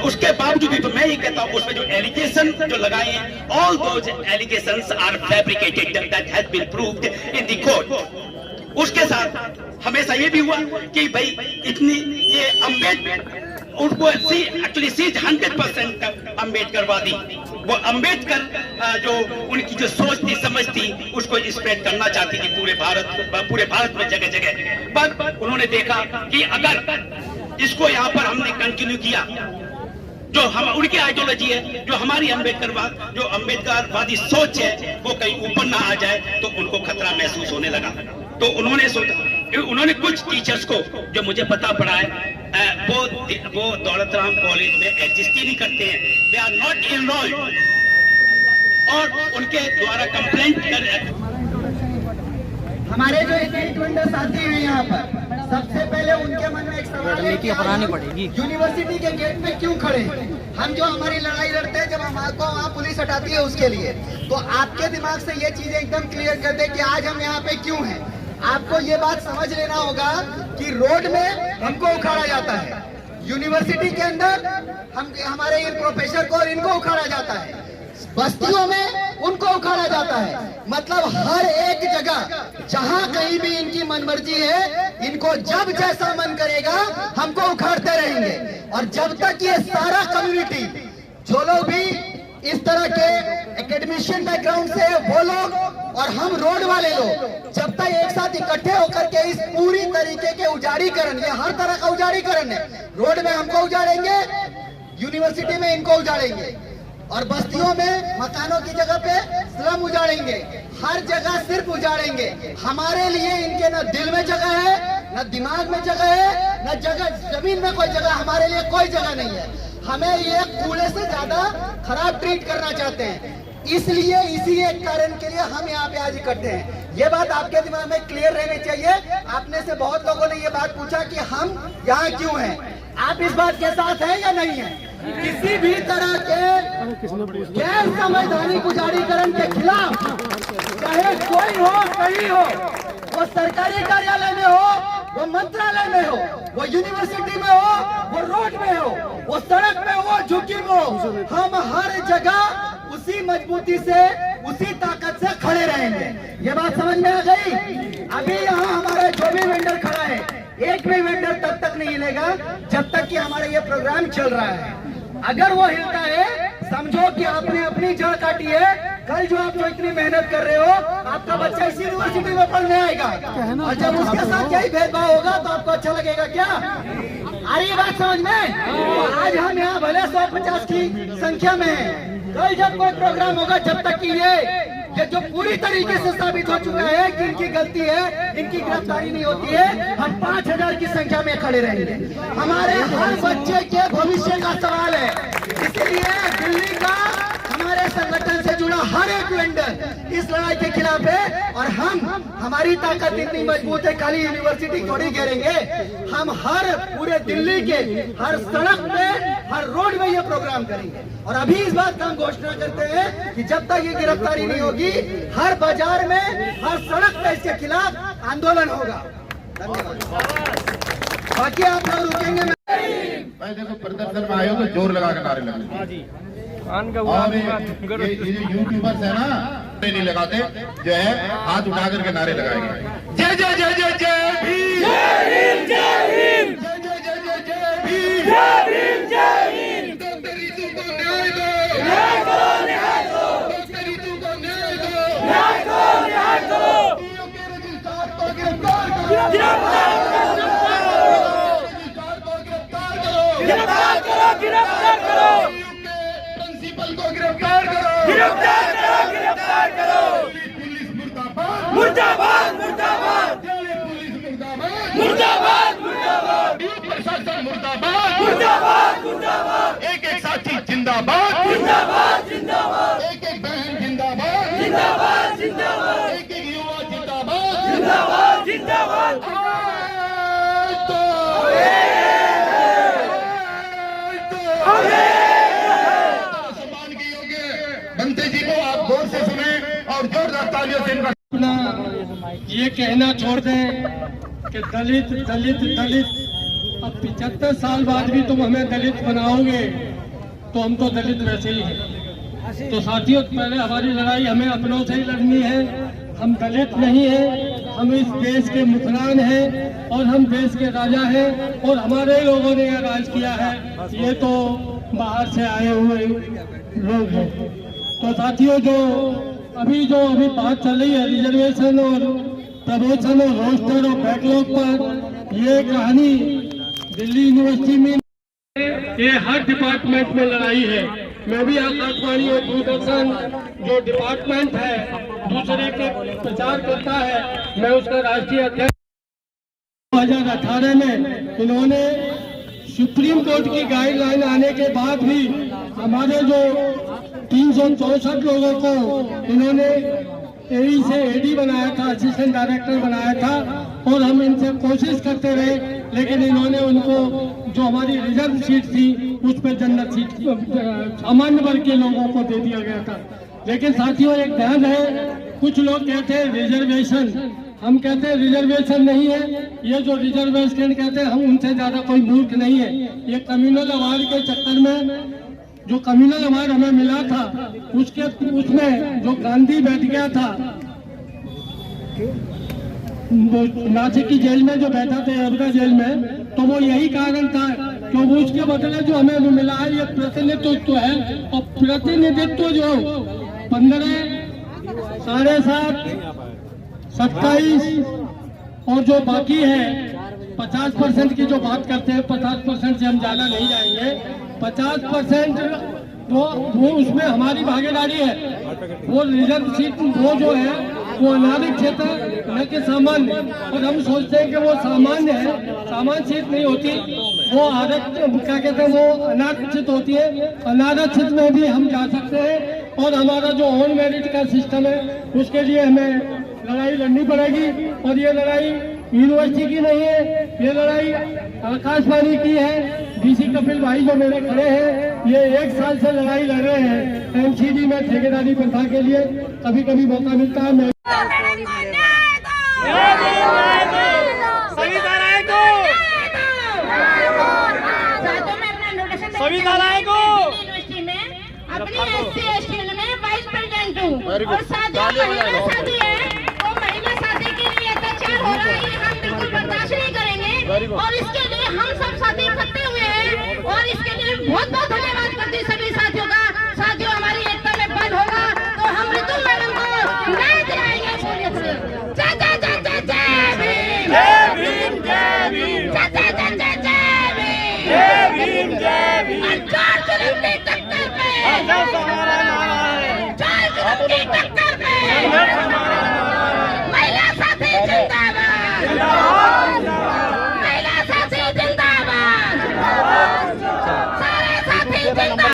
उसके बावजूद भी तो मैं ये कहता हूँ, उसमें जो एलिगेशन जो लगाए हैं, all those allegations are fabricated, that has been proved in the court. उसके साथ हमेशा ये भी हुआ कि भाई इतनी ये अम्बेडकर उनको एक्चुअली 100% अम्बेडकरवादी, वो अम्बेडकर जो उनकी जो सोच थी, समझ थी, उसको स्प्रेड करना चाहती थी पूरे भारत में जगह जगह। पर उन्होंने देखा कि अगर इसको यहाँ पर हमने कंटिन्यू किया, जो हम उनकी आइडियोलॉजी है, जो हमारी अम्बेडकरवादी सोच है, वो कहीं ऊपर ना आ जाए, तो उनको खतरा महसूस होने लगा। तो उन्होंने सोचा, उन्होंने कुछ टीचर्स को, जो मुझे पता पड़ा है, वो दौलतराम कॉलेज में एग्जिस्ट ही नहीं करते हैं, दे आर नॉट इनरोल्ड, और उनके द्वारा कंप्लेंट कर। हमारे जो स्ट्रीट वेंडर साथी हैं यहाँ पर, सबसे पहले उनके मन में एक सवाल है कि अपनानी पड़ेगी, यूनिवर्सिटी के गेट पे क्यों खड़े हैं? हम जो हमारी लड़ाई लड़ते हैं, जब हमको वहाँ पुलिस हटाती है उसके लिए, तो आपके दिमाग से ये चीजें एकदम क्लियर कर दे कि आज हम यहाँ पे क्यों हैं। आपको ये बात समझ लेना होगा कि रोड में हमको उखाड़ा जाता है, यूनिवर्सिटी के अंदर हमारे प्रोफेसर को और इनको उखाड़ा जाता है, बस्तियों में उनको उखाड़ा जाता है। मतलब हर एक जगह जहां कहीं भी इनकी मनमर्जी है, इनको जब जैसा मन करेगा हमको उखाड़ते रहेंगे। और जब तक ये सारा कम्युनिटी, जो लोग भी इस तरह के एकेडमिशियन बैकग्राउंड से वो लोग और हम रोड वाले लोग, जब तक एक साथ इकट्ठे होकर के इस पूरी तरीके के उजाड़ीकरण, ये हर तरह का उजाड़ीकरण है, रोड में हमको उजाड़ेंगे, यूनिवर्सिटी में इनको उजाड़ेंगे, और बस्तियों में मकानों की जगह पे स्लम उजाड़ेंगे, हर जगह सिर्फ उजाड़ेंगे। हमारे लिए इनके न दिल में जगह है, न दिमाग में जगह है, न जमीन में कोई जगह, हमारे लिए कोई जगह नहीं है। हमें ये कूड़े से ज्यादा खराब ट्रीट करना चाहते हैं, इसलिए इसी एक कारण के लिए हम यहाँ पे आज इकट्ठे हैं। ये बात आपके दिमाग में क्लियर रहनी चाहिए। आपने से बहुत लोगों ने ये बात पूछा कि हम यहाँ क्यों हैं, आप इस बात के साथ हैं या नहीं है? किसी भी तरह के गैर संवैधानिक उजाड़ीकरण के खिलाफ, चाहे कोई हो, कहीं हो, वो सरकारी कार्यालय में हो, वो मंत्रालय में हो, वो यूनिवर्सिटी में हो, वो रोड में हो, वो सड़क में हो, झुकी में हो, हम हर जगह उसी मजबूती से, उसी ताकत से खड़े रहेंगे। ये बात समझ में आ गई? अभी यहाँ हमारा जो भी वेंडर खड़ा है, एक भी वेंडर तब तक नहीं हिलेगा जब तक कि हमारा ये प्रोग्राम चल रहा है। अगर वो हिलता है, समझो कि आपने अपनी जड़ काटी है। कल जो आप जो इतनी मेहनत कर रहे हो, आपका बच्चा इसी यूनिवर्सिटी में पढ़ने आएगा, और जब उसके साथ यही भेदभाव होगा तो आपको अच्छा लगेगा क्या? आ रही बात समझ में? तो आज हम यहाँ भले 150 की संख्या में हैं, कल जब कोई प्रोग्राम होगा, जब तक कि ये ये जो पूरी तरीके से साबित हो चुका है कि इनकी गलती है, इनकी गिरफ्तारी नहीं होती है, हम 5000 की संख्या में खड़े रहेंगे। हमारे हर बच्चे के भविष्य का सवाल है, इसलिए दिल्ली का हमारे संगठन से जुड़ा हर एक वेंडर इस लड़ाई के खिलाफ है। और हमारी ताकत इतनी मजबूत है, खाली यूनिवर्सिटी थोड़ी घेरेंगे, हम हर पूरे दिल्ली के हर सड़क पे, हर रोड में ये प्रोग्राम करेंगे। और अभी इस बात का हम घोषणा करते हैं कि जब तक ये गिरफ्तारी नहीं होगी, हर बाजार में, हर सड़क पे इसके खिलाफ आंदोलन होगा। बाकी आप लोग रुकेंगे। भाई देखो, प्रदर्शन में आए हो तो जोर लगा के नारे लगाते, और ये जो यूट्यूबर्स है ना, नहीं लगाते, जो है हाथ उठा करके नारे लगाएंगे, जय जय जय जय जय भीम, जय भीम, जय भीम, जय जय जय जय जय भीम, जय भीम, जय भीम। डॉक्टर रितु को न्याय दो, न्याय दो, न्याय दो, डॉक्टर रितु को न्याय दो, न्याय दो, न्याय दो। पीओ के रजिस्ट्रार को गिरफ्तार करो, गिरफ्तार करो, रजिस्ट्रार को गिरफ्तार करो, गिरफ्तार करो, गिरफ्तार करो, प्रिंसिपल को गिरफ्तार करो, गिरफ्तार करो, गिरफ्तार करो। पुलिस मुर्दाबाद, मुर्दाबाद, मुर्दाबाद, दिल्ली पुलिस मुर्दाबाद, मुर्दाबाद, मुर्दाबाद, प्रशासन मुर्दाबाद, मुर्दाबाद, मुर्दाबाद, एक एक साथी जिंदाबाद, जिंदाबाद, जिंदाबाद, एक एक बहन जिंदाबाद, जिंदाबाद, जिंदाबाद, एक एक युवा जिंदाबाद, जिंदाबाद, जिंदाबाद। बनते जी को आप गौर से सुने और जोरदार तालियों से इनका ये कहना छोड़ दें कि दलित दलित दलित, अब 75 साल बाद भी तुम हमें दलित बनाओगे तो हम तो दलित वैसे ही हैं। तो साथियों, पहले हमारी लड़ाई हमें अपनों से ही लड़नी है। हम दलित नहीं हैं, हम इस देश के मुखरान हैं और हम देश के राजा हैं और हमारे लोगों ने यह राज किया है, ये तो बाहर से आए हुए लोग हैं। तो साथियों, जो अभी बात चल रही है रिजर्वेशन और प्रमोशन और रोस्टर और बैकलॉग पर, ये कहानी दिल्ली यूनिवर्सिटी में ये हर डिपार्टमेंट में लड़ाई है। मैं भी आकाशवाणी और दूरदर्शन जो डिपार्टमेंट है दूसरे के प्रचार करता है, मैं उसका राष्ट्रीय अध्यक्ष। 2018 में इन्होंने सुप्रीम कोर्ट की गाइडलाइन आने के बाद भी हमारे जो 364 लोगों को इन्होंने एई से एडी बनाया था, असिस्टेंट डायरेक्टर बनाया था, और हम इनसे कोशिश करते रहे, लेकिन इन्होंने उनको जो हमारी रिजर्व सीट थी उस पर जनरल सीट सामान्य वर्ग के लोगों को दे दिया गया था। लेकिन साथियों, एक ध्यान है, कुछ लोग कहते हैं रिजर्वेशन, हम कहते हैं रिजर्वेशन नहीं है। ये जो रिजर्वेशन कहते हैं, हम उनसे ज्यादा कोई मूर्ख नहीं है। ये कम्युनल अवार्ड के चक्कर में जो कम्युनल अवार्ड हमें मिला था, उसमें जो गांधी बैठ गया था नासिक की जेल में, जो बैठा था अबका जेल में, तो वो यही कारण था कि वो उसके बदले जो हमें मिला है ये प्रतिनिधित्व है। और प्रतिनिधित्व जो 15, 7.5, 27 और जो बाकी है 50% की जो बात करते हैं, 50% से हम ज्यादा नहीं जाएंगे। 50% वो उसमें हमारी भागीदारी है। वो रिजर्व सीट वो जो है वो अनारक्षित क्षेत्र न कि सामान्य, और हम सोचते हैं कि वो सामान्य है, सामान्य सीट नहीं होती, वो क्या कहते हैं, वो अनारक्षित होती है। अनारक्षित में भी हम जा सकते हैं, और हमारा जो ऑन मेरिट का सिस्टम है उसके लिए हमें लड़ाई लड़नी पड़ेगी। और ये लड़ाई यूनिवर्सिटी की नहीं है, ये लड़ाई आकाशवाणी की है। डीसी कपिल भाई जो मेरे खड़े हैं, ये 1 साल से लड़ाई लड़ रहे हैं एमसीडी में ठेकेदारी प्रथा के लिए। कभी कभी मौका मिलता है मैं अपनी SC/ST में वाइस प्रेसिडेंट हूँ, और साथी है वो महिला साथी के लिए अत्याचार हो रहा है, ये हम बिल्कुल बर्दाश्त नहीं करेंगे। और इसके लिए हम सब साथी इकट्ठे हुए हैं, और इसके लिए बहुत बहुत